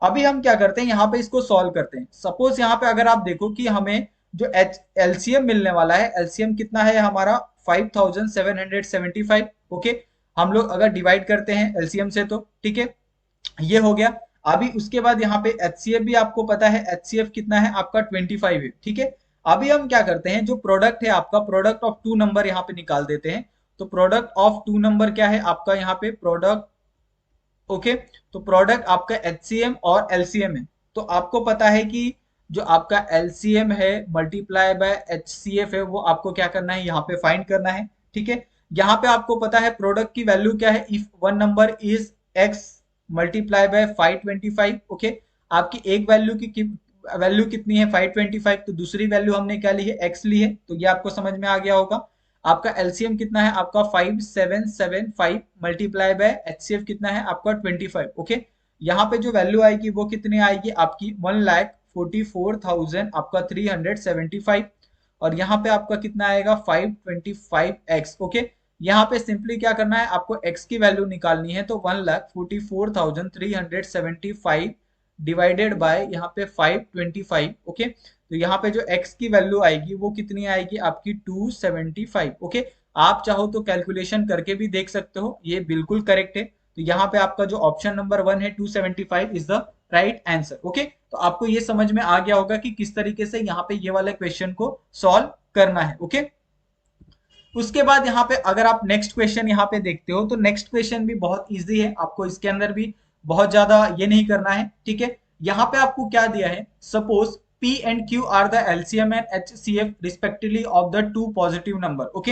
अभी हम क्या करते हैं यहाँ पे इसको सॉल्व करते हैं। सपोज यहाँ पे अगर आप देखो कि हमें जो LCM मिलने वाला है, LCM कितना है हमारा 5775। ओके, हम लोग अगर डिवाइड करते हैं LCM से तो ठीक है, ये हो गया। अभी उसके बाद यहाँ पे एचसीएफ भी आपको पता है, एचसीएफ कितना है आपका 25 है, ठीक है। अभी हम क्या करते हैं, जो प्रोडक्ट है आपका, प्रोडक्ट ऑफ टू नंबर यहाँ पे निकाल देते हैं। तो प्रोडक्ट ऑफ टू नंबर क्या है आपका यहाँ पे प्रोडक्ट, ओके। तो प्रोडक्ट आपका एचसीएम और एलसीएम है। तो आपको पता है कि जो आपका एलसीएम है मल्टीप्लाई बाय एचसीएफ है, वो आपको क्या करना है यहाँ पे फाइंड करना है, ठीक है। यहाँ पे आपको पता है प्रोडक्ट की वैल्यू क्या है, if one number is x multiply by 525, okay. आपकी एक वैल्यू की वैल्यू कितनी है 525, तो दूसरी वैल्यू हमने क्या ली है, एक्स ली है। तो ये आपको समझ में आ गया होगा। आपका एलसीएम कितना है आपका 5775 मल्टीप्लाई बाय एचसीएफ कितना है आपका 25, ओके। यहाँ पे जो वैल्यू आएगी वो कितनी आएगी आपकी 1,44,000 आपका 375, और यहाँ पे आपका कितना आएगा 525x, ओके। यहाँ पे सिंपली क्या करना है आपको x की वैल्यू निकालनी है, तो 1,44,375 डिवाइडेड बाय यहाँ पे 525, ओके। तो यहाँ पे जो x की वैल्यू आएगी वो कितनी आएगी आपकी 275, ओके। आप चाहो तो कैलकुलेशन करके भी देख सकते हो, ये बिल्कुल करेक्ट है। तो यहाँ पे आपका जो ऑप्शन नंबर 1 है 275 is the right answer, okay. तो आपको ये समझ में आ गया होगा कि किस तरीके से यहाँ पे ये वाले क्वेश्चन को सॉल्व करना है, ओके। उसके बाद यहाँ पे अगर आप नेक्स्ट क्वेश्चन यहाँ पे देखते हो, तो नेक्स्ट क्वेश्चन भी बहुत इजी है, आपको इसके अंदर भी बहुत ज्यादा ये नहीं करना है, ठीक है। यहाँ पे आपको क्या दिया है, suppose P and Q are the LCM and HCF respectively of the two positive number, okay.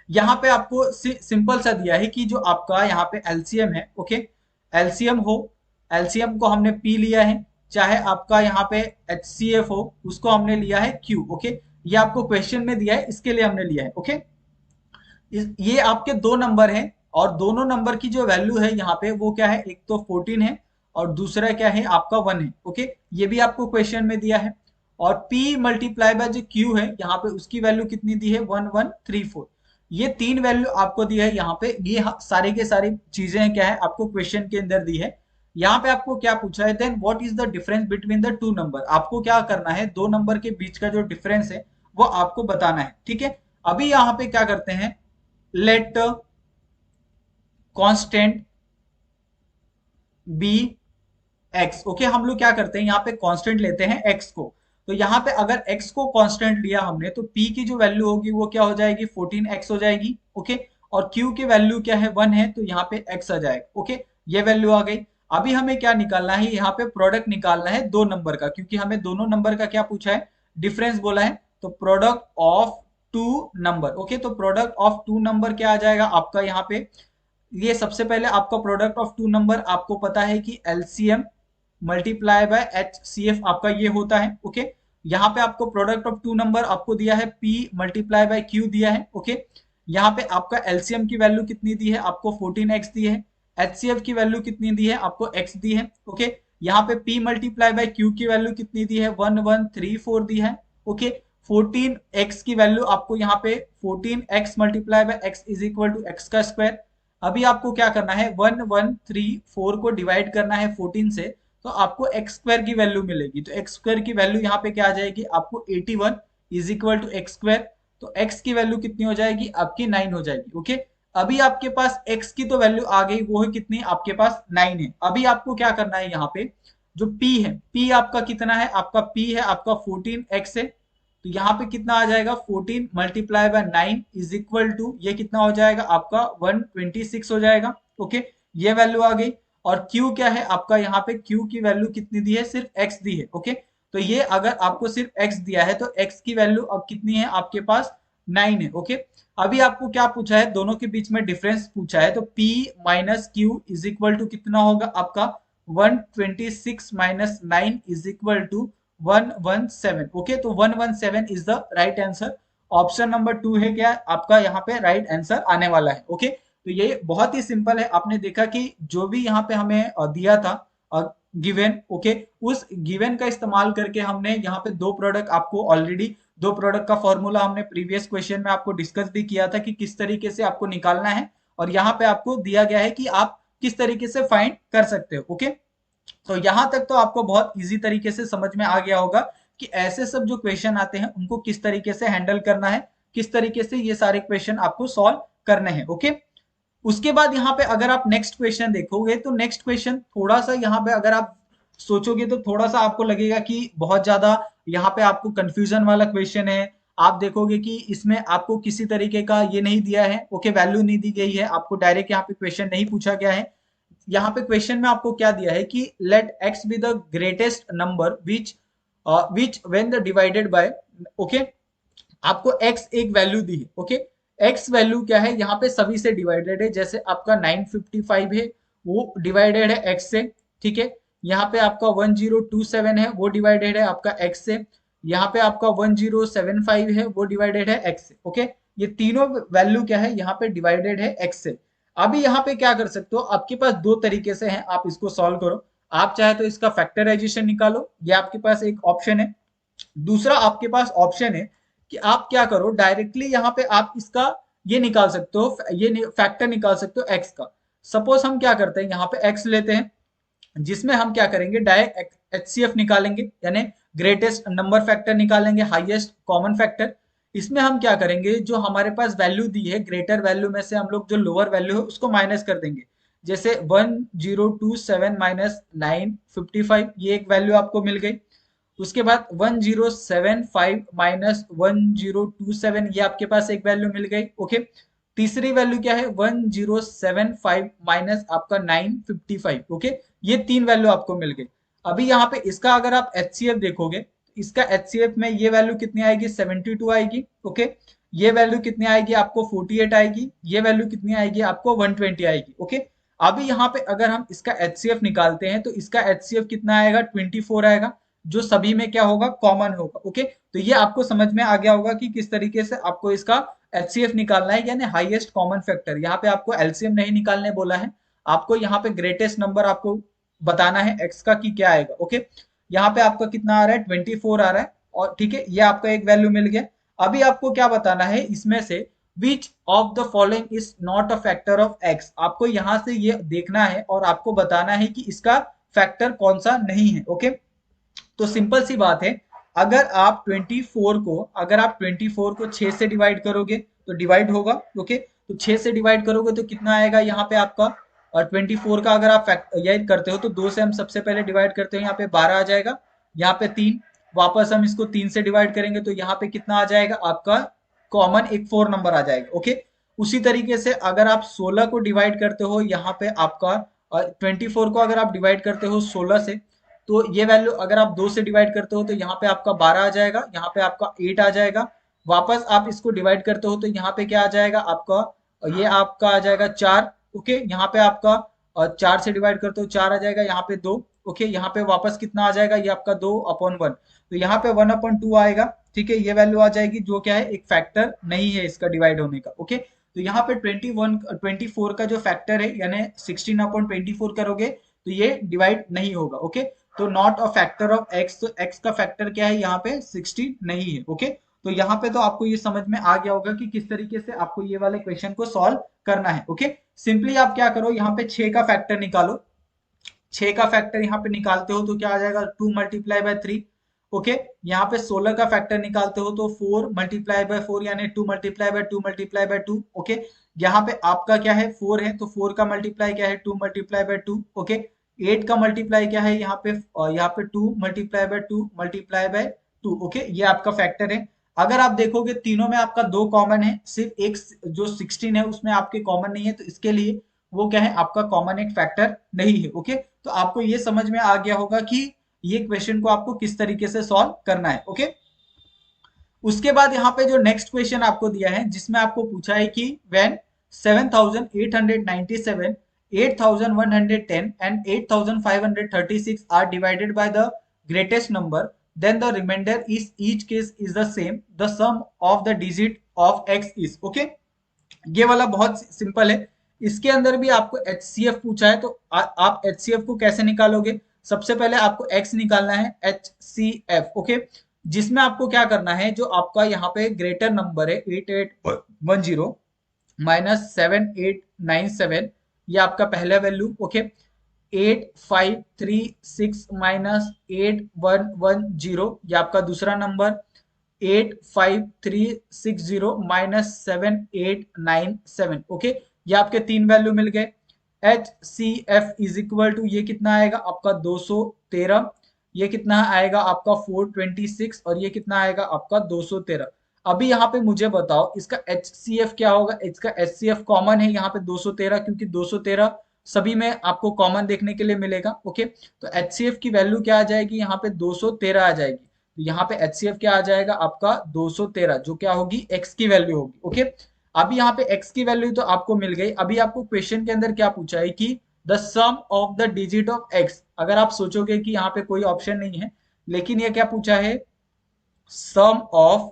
यहाँ पे आपको सिंपल सा दिया है कि जो आपका यहाँ पे एलसीएम है, ओके, एलसीएम हो, एलसीएम को हमने पी लिया है, चाहे आपका यहाँ पे एचसीएफ हो उसको हमने लिया है क्यू, ओके। ये आपको क्वेश्चन में दिया है, इसके लिए हमने लिया है, ओके। ये आपके दो नंबर हैं, और दोनों नंबर की जो वैल्यू है यहाँ पे वो क्या है, एक तो 14 है और दूसरा क्या है आपका 1 है, ओके। ये भी आपको क्वेश्चन में दिया है। और P मल्टीप्लाई बाय जो Q है यहाँ पे उसकी वैल्यू कितनी दी है 1134। ये तीन वैल्यू आपको दी है यहाँ पे, ये सारी के सारी चीजें क्या है आपको क्वेश्चन के अंदर दी है। यहाँ पे आपको क्या पूछा है, then what is the difference between the two number. आपको क्या करना है, दो नंबर के बीच का जो डिफरेंस है वो आपको बताना है, ठीक है। अभी यहाँ पे क्या करते हैं, let constant be x, okay. हम लोग क्या करते हैं यहाँ पे कांस्टेंट लेते हैं एक्स को। तो यहाँ पे अगर एक्स को कांस्टेंट लिया हमने, तो पी की जो वैल्यू होगी वो क्या हो जाएगी 14x हो जाएगी, ओके। और क्यू की वैल्यू क्या है 1 है, तो यहाँ पे x आ जाएगा, ओके। ये वैल्यू आ गई। अभी हमें क्या निकालना है, यहाँ पे प्रोडक्ट निकालना है दो नंबर का, क्योंकि हमें दोनों नंबर का क्या पूछा है, डिफरेंस बोला है। तो product of two number, okay. तो प्रोडक्ट ऑफ टू नंबर क्या आ जाएगा आपका यहाँ पे, ये सबसे पहले आपका प्रोडक्ट ऑफ टू नंबर आपको पता है कि एलसीएम मल्टीप्लाई बाय एचसीएफ आपका ये होता है, ओके। यहाँ पे आपको प्रोडक्ट ऑफ टू नंबर आपको दिया है P मल्टीप्लाई बाय Q दिया है, ओके। यहाँ पे आपका एलसीएम की वैल्यू कितनी दी है आपको 14x दी है, एचसीएफ की वैल्यू कितनी दी है आपको x दी है, ओके। यहाँ पे P मल्टीप्लाई बाय Q की वैल्यू कितनी दी है 1134 दी है, ओके। 14x की वैल्यू आपको यहाँ पे 14x multiply by x is equal to x का स्क्वायर। अभी आपको क्या करना है 1134 को डिवाइड करना है 14 से, तो आपको एक्स स्क्वायर की वैल्यू मिलेगी। तो एक्स स्क्वायर की वैल्यू यहाँ पे क्या आ जाएगी आपको 81 is equal to x square. तो एक्स की वैल्यू कितनी हो जाएगी आपकी 9 हो जाएगी, ओके। अभी आपके पास एक्स की तो वैल्यू आ गई, वो है कितनी आपके पास 9 है। अभी आपको क्या करना है, यहाँ पे जो P है, P आपका कितना है, आपका P है आपका 14x है। तो यहाँ पे कितना आ जाएगा 14 multiply by 9 is equal to ये कितना हो जाएगा आपका 126 हो जाएगा, ओके। ये वैल्यू आ गई। और Q क्या है आपका, यहाँ पे Q की वैल्यू कितनी दी है, सिर्फ x दी है, ओके। तो ये अगर आपको सिर्फ x दिया है तो x की वैल्यू अब कितनी है आपके पास 9 है, ओके। अभी आपको क्या पूछा है, दोनों के बीच में डिफरेंस पूछा है, तो P minus Q is equal to कितना होगा आपका 126 minus 9 is equal to 117, okay. तो 117 is the right answer. Option number 2 है क्या आपका यहाँ पे राइट आंसर आने वाला है, ओके। तो ये बहुत ही सिंपल है। आपने देखा कि जो भी यहाँ पे हमें दिया था गिवन, ओके, उस गिवन का इस्तेमाल करके हमने यहाँ पे दो प्रोडक्ट आपको ऑलरेडी, दो प्रोडक्ट का फॉर्मूला हमने प्रीवियस क्वेश्चन में आपको डिस्कस भी किया था कि किस तरीके से आपको निकालना है, और यहाँ पे आपको दिया गया है कि आप किस तरीके से फाइंड कर सकते हो, ओके। तो यहां तक तो आपको बहुत इजी तरीके से समझ में आ गया होगा कि ऐसे सब जो क्वेश्चन आते हैं उनको किस तरीके से हैंडल करना है, किस तरीके से ये सारे क्वेश्चन आपको सॉल्व करने हैं, ओके। उसके बाद यहाँ पे अगर आप नेक्स्ट क्वेश्चन देखोगे तो नेक्स्ट क्वेश्चन थोड़ा सा यहाँ पे अगर आप सोचोगे तो थोड़ा सा आपको लगेगा कि बहुत ज्यादा यहाँ पे आपको कंफ्यूजन वाला क्वेश्चन है। आप देखोगे कि इसमें आपको किसी तरीके का ये नहीं दिया है, ओके, वैल्यू नहीं दी गई है, आपको डायरेक्ट यहाँ पे क्वेश्चन नहीं पूछा गया है। यहाँ पे क्वेश्चन में आपको क्या दिया है कि let x be the greatest number which when the divided by, okay, आपको x एक वैल्यू दी है, ओके। x वैल्यू क्या है, यहाँ पे सभी से डिवाइडेड है, जैसे आपका 955 है वो डिवाइडेड है x से, ठीक है। यहाँ पे आपका 1027 है वो डिवाइडेड है आपका x से। यहाँ पे आपका 1075 है वो डिवाइडेड है x से, ओके। ये तीनों वैल्यू क्या है, यहाँ पे डिवाइडेड है x से। अभी यहाँ पे क्या कर सकते हो, आपके पास दो तरीके से हैं, आप इसको सॉल्व करो। आप चाहे तो इसका फैक्टराइजेशन निकालो, ये आपके पास एक ऑप्शन है। दूसरा आपके पास ऑप्शन है कि आप क्या करो, डायरेक्टली यहाँ पे आप इसका ये निकाल सकते हो, ये फैक्टर निकाल सकते हो एक्स का। सपोज हम क्या करते हैं, यहाँ पे एक्स लेते हैं, जिसमें हम क्या करेंगे, डायरेक्ट एचसीएफ निकालेंगे, यानी ग्रेटेस्ट नंबर फैक्टर निकालेंगे, हाईएस्ट कॉमन फैक्टर। इसमें हम क्या करेंगे, जो हमारे पास वैल्यू दी है ग्रेटर वैल्यू में से हम लोग जो लोअर वैल्यू है उसको माइनस कर देंगे। जैसे 1027 माइनस 955, ये एक वैल्यू आपको मिल गई। उसके बाद 1075 माइनस 1027, ये आपके पास एक वैल्यू मिल गई, ओके। तीसरी वैल्यू क्या है, 1075 माइनस आपका 955, ओके। ये तीन वैल्यू आपको मिल गई। अभी यहाँ पे इसका अगर आप एचसीएफ देखोगे, इसका एचसीएफ में ये वैल्यू कितनी आएगी, 72 आएगी, ओके। ये वैल्यू कितनी आएगी आपको, 48 आएगी। ये वैल्यू कितनी आएगी आपको, 120 आएगी, ओके। अभी यहाँ पे अगर हम इसका एचसीएफ निकालते हैं तो इसका एचसीएफ कितना आएगा, 24 आएगा, जो सभी में क्या होगा, कॉमन होगा, ओके। तो ये आपको समझ में आ गया होगा कि किस तरीके से आपको इसका एचसीएफ निकालना है, यानी हाईएस्ट कॉमन फैक्टर। यहाँ पे आपको एलसीएम नहीं निकालने बोला है, आपको यहाँ पे ग्रेटेस्ट नंबर आपको बताना है एक्स का कि क्या आएगा, ओके। यहाँ पे आपका कितना आ रहा है, 24 आ रहा है, और ठीक है, ये आपका एक वैल्यू मिल गया। अभी आपको क्या बताना है, इसमें से विच of the following is not a factor of x. आपको यहाँ से ये देखना है और आपको बताना है कि इसका फैक्टर कौन सा नहीं है, ओके। तो सिंपल सी बात है, अगर आप 24 को 6 से डिवाइड करोगे तो डिवाइड होगा, ओके। तो 6 से डिवाइड करोगे तो कितना आएगा यहाँ पे आपका, और 24 का अगर आप ये करते हो तो 2 से हम सबसे पहले डिवाइड करते हो, यहाँ पे 12 आ जाएगा, यहाँ पे 3, वापस हम इसको 3 से डिवाइड करेंगे तो यहाँ पे कितना आ जाएगा आपका, कॉमन एक 4 नंबर आ जाएगा, ओके। उसी तरीके से अगर आप 16 को डिवाइड करते हो, यहाँ पे आपका 24 को अगर आप डिवाइड करते हो 16 से, तो ये वैल्यू अगर आप 2 से डिवाइड करते हो तो यहाँ पे आपका 12 आ जाएगा, यहाँ पे आपका 8 आ जाएगा। वापस आप इसको डिवाइड करते हो तो यहाँ पे क्या आ जाएगा आपका, ये आपका आ जाएगा 4, ओके। यहाँ पे आपका 4 से डिवाइड करते हो 4 आ जाएगा, यहाँ पे 2, ओके। यहाँ पे वापस कितना आ जाएगा, ये आपका 2/1, तो यहाँ पे 1/2 आएगा, ठीक है। ये वैल्यू आ जाएगी जो क्या है, एक फैक्टर नहीं है इसका डिवाइड होने का, ओके। तो यहाँ पे 24 का जो फैक्टर है, यानी 16/24 करोगे तो ये डिवाइड नहीं होगा, ओके। तो not a factor of x, तो एक्स का फैक्टर क्या है यहाँ पे, 16 नहीं है, ओके। तो यहाँ पे तो आपको ये समझ में आ गया होगा कि किस तरीके से आपको ये वाले क्वेश्चन को सॉल्व करना है, ओके। सिंपली आप क्या करो, यहाँ पे 6 का फैक्टर निकालो। 6 का फैक्टर यहाँ पे निकालते हो तो क्या आ जाएगा, 2 मल्टीप्लाई बाय 3, ओके। यहाँ पे 16 का फैक्टर निकालते हो तो 4 मल्टीप्लाई बाय 4, यानी 2 multiply by 2 multiply by 2, okay. यहाँ पे आपका क्या है, 4 है, तो 4 का मल्टीप्लाई क्या है, 2 मल्टीप्लाई बाय 2, ओके। 8 का मल्टीप्लाई क्या है, यहाँ पे 2 multiply by 2 multiply by 2, okay. ये आपका फैक्टर है। अगर आप देखोगे तीनों में आपका 2 कॉमन है, सिर्फ एक जो 16 है उसमें आपके कॉमन नहीं है, तो इसके लिए वो क्या है, आपका कॉमन एक फैक्टर नहीं है, ओके। तो आपको ये समझ में आ गया होगा कि ये क्वेश्चन को आपको किस तरीके से सॉल्व करना है, ओके। उसके बाद यहाँ पे जो नेक्स्ट क्वेश्चन आपको दिया है, जिसमें आपको पूछा है कि when 7897, 8110 and 8536 are divided by the greatest number, then the remainder is each case is the same, the sum of the digit of x is, okay. ये वाला बहुत सिंपल है। इसके अंदर भी आपको एचसीएफ पूछा है, तो आप एचसीएफ को कैसे निकालोगे, सबसे पहले आपको एक्स निकालना है, एचसीएफ, ओके। जिसमें आपको क्या करना है, जो आपका यहाँ पे ग्रेटर नंबर है 8810 माइनस 7897, ये आपका पहला वैल्यू, ओके। 8536 माइनस 8110, ये आपका दूसरा नंबर। 85360 minus 7897, okay. ये आपके 3 वैल्यू मिल गए। HCF इज इक्वल टू ये कितना आएगा आपका 213, ये कितना आएगा आपका 426 और ये कितना आएगा आपका 213। अभी यहाँ पे मुझे बताओ इसका HCF क्या होगा। इसका HCF कॉमन है यहाँ पे 213, क्योंकि 213 सभी में आपको कॉमन देखने के लिए मिलेगा। ओके, तो HCF की वैल्यू क्या आ जाएगी यहाँ पे 213 आ जाएगी। तो यहाँ पे HCF क्या आ जाएगा आपका 213, जो क्या होगी x की वैल्यू होगी। ओके, अभी यहाँ पे x की वैल्यू तो आपको मिल गई। अभी आपको क्वेश्चन के अंदर क्या पूछा है कि the sum of the digit of x। अगर आप सोचोगे कि यहाँ पे कोई ऑप्शन नहीं है, लेकिन ये क्या पूछा है, sum of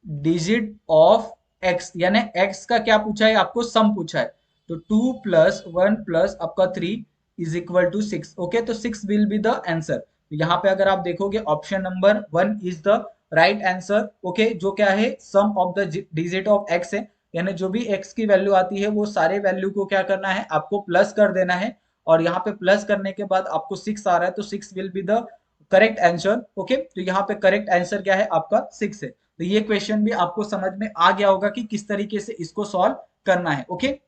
digit of x, यानी x का क्या पूछा है आपको, सम पूछा है। तो 2 प्लस 1 प्लस आपका 3 इज इक्वल टू 6। ओके, तो 6 विल बी द आंसर। तो यहाँ पे अगर आप देखोगे option number 1 is the right answer. Okay, जो क्या है, sum of the digit of x है, यानी जो भी x की वैल्यू आती है वो सारे वैल्यू को क्या करना है, आपको प्लस कर देना है। और यहाँ पे प्लस करने के बाद आपको 6 आ रहा है, तो 6 will be the correct answer. Okay, तो यहाँ पे करेक्ट आंसर क्या है आपका 6 है। तो ये क्वेश्चन भी आपको समझ में आ गया होगा कि किस तरीके से इसको सॉल्व करना है। ओके,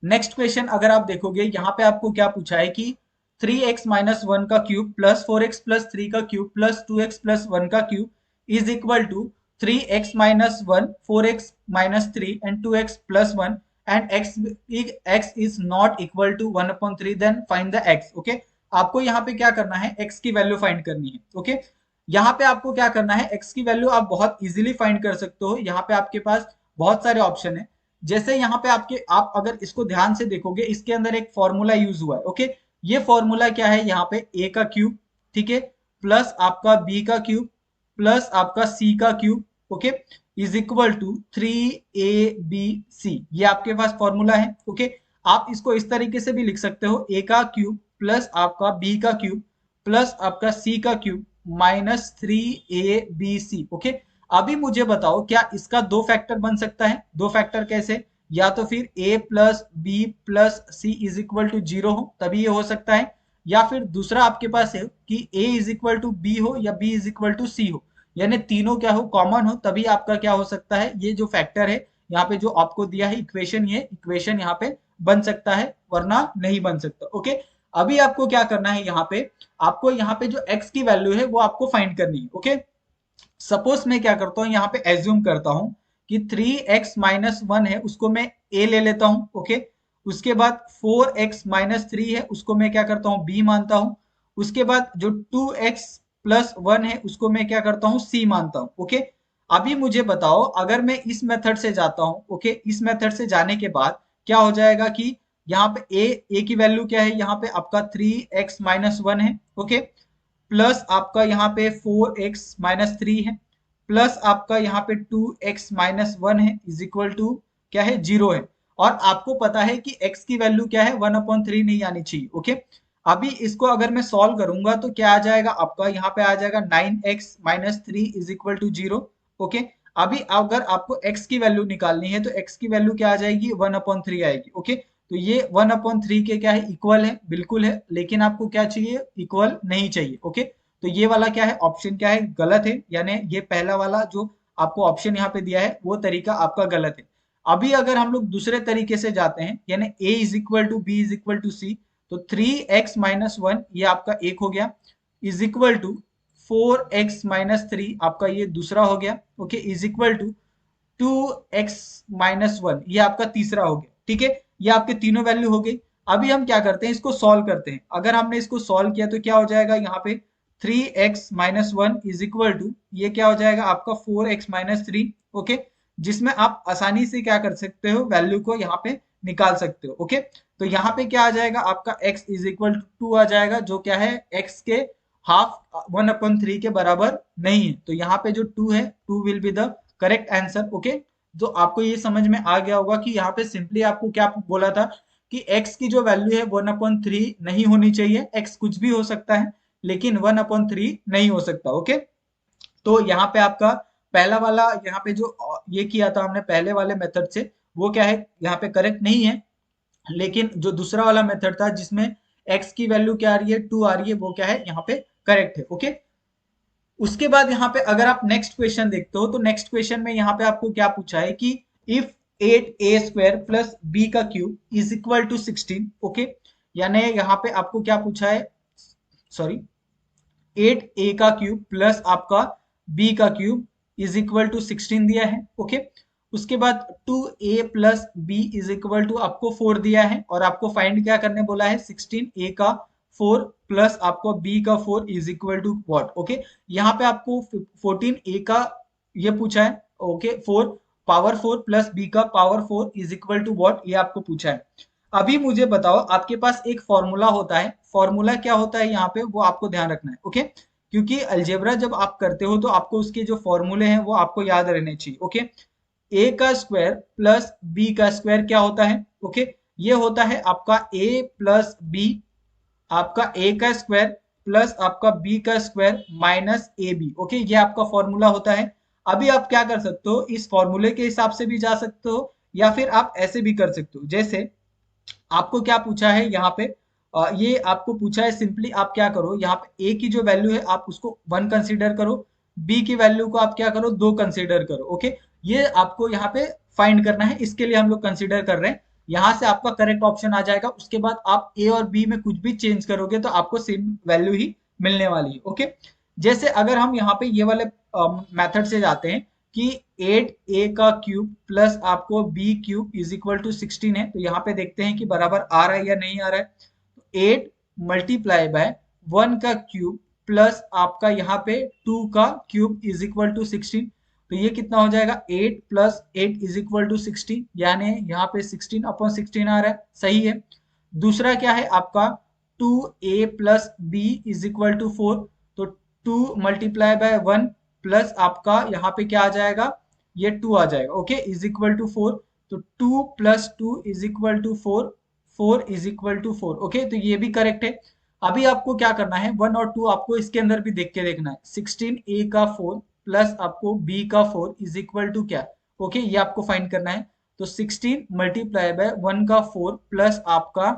नेक्स्ट क्वेश्चन अगर आप देखोगे, यहाँ पे आपको क्या पूछा है कि 3x माइनस वन का क्यूब प्लस 4x प्लस 3 का क्यूब प्लस 2x प्लस 1 का cube is equal to 3x minus 1, 4x minus 3 and 2x plus 1 and x is not equal to 1/3, then find the x। Okay, आपको यहाँ पे क्या करना है, x की value find करनी है। ओके, यहाँ पे आपको क्या करना है, x की वैल्यू आप बहुत इजीली फाइंड कर सकते हो। यहाँ पे आपके पास बहुत सारे ऑप्शन है। जैसे यहाँ पे आप अगर इसको ध्यान से देखोगे, इसके अंदर एक फॉर्मूला यूज हुआ है। ओके, ये फॉर्मूला क्या है, यहाँ पे a का क्यूब, ठीक है, प्लस आपका b का क्यूब प्लस आपका c का cube, okay, is equal to 3abc। ये आपके पास फॉर्मूला है। ओके, आप इसको इस तरीके से भी लिख सकते हो, a का क्यूब प्लस आपका b का क्यूब प्लस आपका c का क्यूब माइनस 3abc। ओके, अभी मुझे बताओ क्या इसका दो फैक्टर बन सकता है। दो फैक्टर कैसे, या तो फिर a plus b plus c is equal to 0 हो, तभी ये हो सकता है। या फिर दूसरा आपके पास है कि a is equal to b हो या b is equal to c हो, यानी तीनों क्या हो, कॉमन हो, तभी आपका क्या हो सकता है, ये जो फैक्टर है यहाँ पे जो आपको दिया है इक्वेशन, ये इक्वेशन यहाँ पे बन सकता है, वरना नहीं बन सकता। ओके, अभी आपको क्या करना है, यहाँ पे आपको यहाँ पे जो x की वैल्यू है वो आपको फाइंड करनी है। ओके, सपोज मैं क्या करता हूँ, यहाँ पे एज्यूम करता हूँ कि 3x माइनस 1 है, उसको मैं a ले लेता हूँ। ओके, उसके बाद 4x माइनस 3 है, उसको मैं क्या करता हूँ, b मानता हूँ। उसके बाद जो 2x प्लस 1 है, उसको मैं क्या करता हूँ, c मानता हूँ। ओके, अभी मुझे बताओ अगर मैं इस मेथड से जाता हूँ, ओके, इस मेथड से जाने के बाद क्या हो जाएगा कि यहाँ पे a की वैल्यू क्या है, यहाँ पे आपका 3x माइनस 1 है। ओके, प्लस आपका यहाँ पे 4x माइनस 3 है, प्लस आपका यहाँ पे 2x माइनस 1 है, इज इक्वल टू क्या है, 0 है। और आपको पता है कि x की वैल्यू क्या है, 1/3 नहीं आनी चाहिए। ओके, अभी इसको अगर मैं सॉल्व करूंगा तो क्या आ जाएगा आपका, यहाँ पे आ जाएगा 9x minus 3 is equal to 0। Okay, अभी अगर आपको x की वैल्यू निकालनी है तो x की वैल्यू क्या आ जाएगी, 1/3 आएगी। ओके, तो ये 1/3 के क्या है, इक्वल है, बिल्कुल है, लेकिन आपको क्या चाहिए, इक्वल नहीं चाहिए। ओके, तो ये वाला क्या है, ऑप्शन क्या है, गलत है, यानी ये पहला वाला जो आपको ऑप्शन यहाँ पे दिया है वो तरीका आपका गलत है। अभी अगर हम लोग दूसरे तरीके से जाते हैं, यानी a is equal to B is equal to C, तो 3x माइनस 1 ये आपका एक हो गया, is equal to 4x minus 3 आपका ये दूसरा हो गया। Okay, is equal to 2x minus 1 ये आपका तीसरा हो गया। ठीक है, ये आपके तीनों वैल्यू हो गई। अभी हम क्या करते हैं, इसको सॉल्व करते हैं। अगर हमने इसको सॉल्व किया तो क्या हो जाएगा, यहाँ पे 3x minus 1 is equal to ये क्या हो जाएगा आपका 4x माइनस 3। ओके, जिसमें आप आसानी से क्या कर सकते हो, वैल्यू को यहाँ पे निकाल सकते हो। ओके, तो यहाँ पे क्या आ जाएगा आपका x इज इक्वल टू 2 आ जाएगा, जो क्या है, x के हाफ 1/3 के बराबर नहीं है। तो यहाँ पे जो 2 है, 2 will be the correct answer. Okay, तो आपको ये समझ में आ गया होगा कि यहाँ पे सिंपली आपको क्या बोला था कि x की जो वैल्यू है 1/3 नहीं होनी चाहिए। x कुछ भी हो सकता है, लेकिन 1/3 नहीं हो सकता। ओके, तो यहाँ पे आपका पहला वाला यहाँ पे जो ये किया था हमने पहले वाले मेथड से, वो क्या है, यहाँ पे करेक्ट नहीं है। लेकिन जो दूसरा वाला मेथड था जिसमें x की वैल्यू क्या आ रही है, 2 आ रही है, वो क्या है, यहाँ पे करेक्ट है। ओके, उसके बाद यहाँ पे अगर आप नेक्स्ट क्वेश्चन देखते हो तो नेक्स्ट क्वेश्चन में यहाँ पे आपको क्या पूछा है कि इफ 8a² प्लस बी का cube is equal to 16। Okay, यानी यहाँ पे आपको क्या पूछा है, सॉरी, 8a का क्यूब प्लस आपका b का क्यूब इज इक्वल टू 16 दिया है। ओके, उसके बाद 2a plus b is equal to आपको 4 दिया है, और आपको फाइंड क्या करने बोला है, 16a का 4 प्लस आपको b का 4 is equal to what. Okay, यहाँ पे आपको 14a का ये पूछा है। ओके, 4 पावर 4 प्लस b का power 4 is equal to what, ये आपको पूछा है। अभी मुझे बताओ, आपके पास एक फॉर्मूला होता है, फॉर्मूला क्या होता है यहाँ पे वो आपको ध्यान रखना है। ओके, क्योंकि अलजेब्रा जब आप करते हो तो आपको उसके जो फॉर्मूले हैं वो आपको याद रहने चाहिए। ओके, ए का स्क्वायर प्लस बी का स्क्वायर क्या होता है, ओके, ये होता है आपका ए प्लस बी, आपका ए का स्क्वायर प्लस आपका बी का square minus a b. Okay, ये आपका फॉर्मूला होता है। अभी आप क्या कर सकते हो, इस फॉर्मूले के हिसाब से भी जा सकते हो, या फिर आप ऐसे भी कर सकते हो। जैसे आपको क्या पूछा है यहाँ पे, ये आपको पूछा है, सिंपली आप क्या करो, यहाँ पे ए की जो वैल्यू है आप उसको 1 कंसीडर करो, बी की वैल्यू को आप क्या करो, 2 कंसीडर करो। ओके, ये आपको यहाँ पे फाइंड करना है, इसके लिए हम लोग कंसीडर कर रहे हैं। यहाँ से आपका करेक्ट ऑप्शन आ जाएगा। उसके बाद आप ए और बी में कुछ भी चेंज करोगे तो आपको सेम वैल्यू ही मिलने वाली है। ओके, जैसे अगर हम यहाँ पे ये वाले मेथड से जाते हैं कि 8a का क्यूब प्लस आपको b cube is equal to 16 है, तो यहाँ पे देखते हैं कि बराबर आ रहा है या नहीं आ रहा है। 8 मल्टीप्लाई बाय 1 का क्यूब प्लस आपका यहाँ पे 2 का क्यूब इज इक्वल टू 16, तो ये कितना हो जाएगा, 8 प्लस 8 इज इक्वल टू 16, यानी यहाँ पे 16 अपॉन 16 आ रहा है, सही है। दूसरा क्या है आपका 2a plus B is equal to 4, तो 2 मल्टीप्लाई बाय 1 प्लस आपका यहाँ पे क्या आ जाएगा, ये 2 आ जाएगा। ओके, इज इक्वल टू 4, तो 2 plus 2 is equal to 4, 4 is equal to 4। Okay, तो ये भी करेक्ट है। अभी आपको क्या करना है, 1 और 2 आपको इसके अंदर भी देख के देखना है। 16a का 4 प्लस आपको b का 4 इज इक्वल टू क्या, ओके, ये आपको फाइंड करना है। तो 16 मल्टीप्लाई बाय 1 का 4 प्लस आपका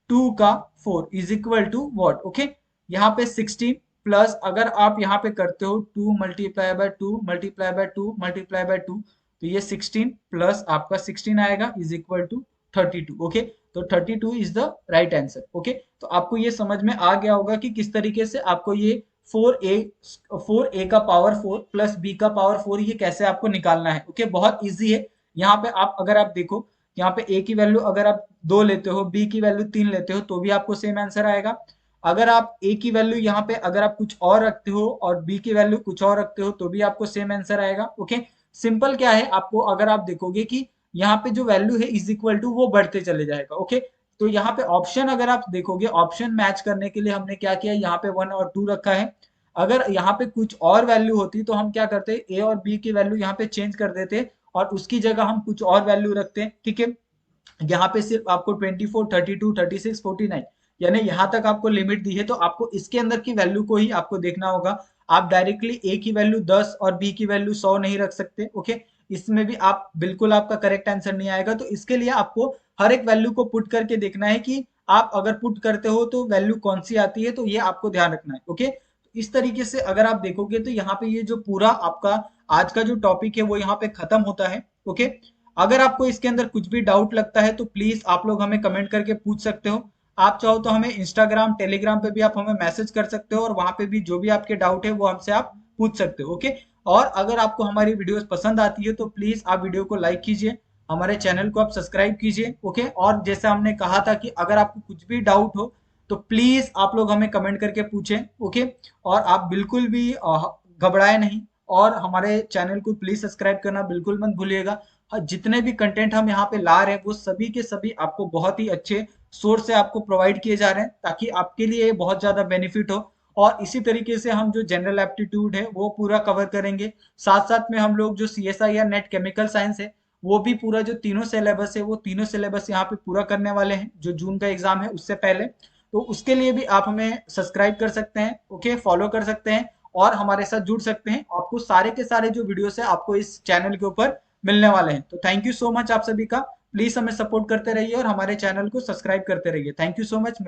2 का 4 is equal to what. Okay, यहाँ पे 16 प्लस अगर आप यहाँ पे करते हो 2 multiply by 2 multiply by 2 multiply by 2, तो ये 16 प्लस आपका 16 आएगा इज इक्वल टू 32। ओके, तो 32 is the right answer. Okay, तो आपको ये समझ में आ गया होगा कि किस तरीके से आपको ये 4a का पावर 4 प्लस b का पावर 4 ये कैसे आपको निकालना है। ओके, बहुत इजी है। यहाँ पे आप अगर आप देखो, यहाँ पे a की वैल्यू अगर आप 2 लेते हो, b की वैल्यू 3 लेते हो, तो भी आपको सेम आंसर आएगा। अगर आप a की वैल्यू यहाँ पे अगर आप कुछ और रखते हो और b की वैल्यू कुछ और रखते हो तो भी आपको सेम आंसर आएगा। ओके, सिंपल क्या है, आपको अगर आप देखोगे कि यहाँ पे जो वैल्यू है इज इक्वल टू वो बढ़ते चले जाएगा। ओके, तो यहाँ पे ऑप्शन अगर आप देखोगे, ऑप्शन मैच करने के लिए हमने क्या किया, यहाँ पे 1 और 2 रखा है। अगर यहाँ पे कुछ और वैल्यू होती तो हम क्या करते, a और b की वैल्यू यहाँ पे चेंज कर देते और उसकी जगह हम कुछ और वैल्यू रखते। ठीक है, यहाँ पे सिर्फ आपको 24, 32, 36, 49 यानी यहाँ तक आपको लिमिट दी है, तो आपको इसके अंदर की वैल्यू को ही आपको देखना होगा। आप डायरेक्टली a की वैल्यू 10 और b की वैल्यू 100 नहीं रख सकते। ओके, इसमें भी आप बिल्कुल आपका करेक्ट आंसर नहीं आएगा, तो इसके लिए आपको हर एक वैल्यू को पुट करके देखना है कि आप अगर पुट करते हो तो वैल्यू कौन सी आती है, तो ये आपको ध्यान रखना है। ओके, इस तरीके से अगर आप देखोगे तो यहाँ पे ये जो पूरा आपका आज का जो टॉपिक है वो यहाँ पे खत्म होता है। ओके, अगर आपको इसके अंदर कुछ भी डाउट लगता है तो प्लीज आप लोग हमें कमेंट करके पूछ सकते हो। आप चाहो तो हमें इंस्टाग्राम टेलीग्राम पे भी आप हमें मैसेज कर सकते हो और वहां पे भी जो भी आपके डाउट है वो हमसे आप पूछ सकते हो। ओके, और अगर आपको हमारी वीडियोस पसंद आती है तो प्लीज आप वीडियो को लाइक कीजिए, हमारे चैनल को आप सब्सक्राइब कीजिए। ओके, और जैसे हमने कहा था कि अगर आपको कुछ भी डाउट हो तो प्लीज आप लोग हमें कमेंट करके पूछें। ओके, और आप बिल्कुल भी घबराए नहीं, और हमारे चैनल को प्लीज सब्सक्राइब करना बिल्कुल मत भूलिएगा। जितने भी कंटेंट हम यहाँ पे ला रहे हैं वो सभी के सभी आपको बहुत ही अच्छे सोर्स से आपको प्रोवाइड किए जा रहे हैं, ताकि आपके लिए बहुत ज्यादा बेनिफिट हो। और इसी तरीके से हम जो जनरल एप्टीट्यूड है वो पूरा कवर करेंगे। साथ साथ में हम लोग जो CSI या नेट केमिकल साइंस है वो भी पूरा जो तीनों सिलेबस है वो तीनों सिलेबस यहाँ पे पूरा करने वाले हैं, जो जून का एग्जाम है उससे पहले। तो उसके लिए भी आप हमें सब्सक्राइब कर सकते हैं। ओके, फॉलो कर सकते हैं और हमारे साथ जुड़ सकते हैं। आपको सारे के सारे जो वीडियोस है आपको इस चैनल के ऊपर मिलने वाले हैं। तो थैंक यू सो मच आप सभी का। प्लीज हमें सपोर्ट करते रहिए और हमारे चैनल को सब्सक्राइब करते रहिए। Thank you so much.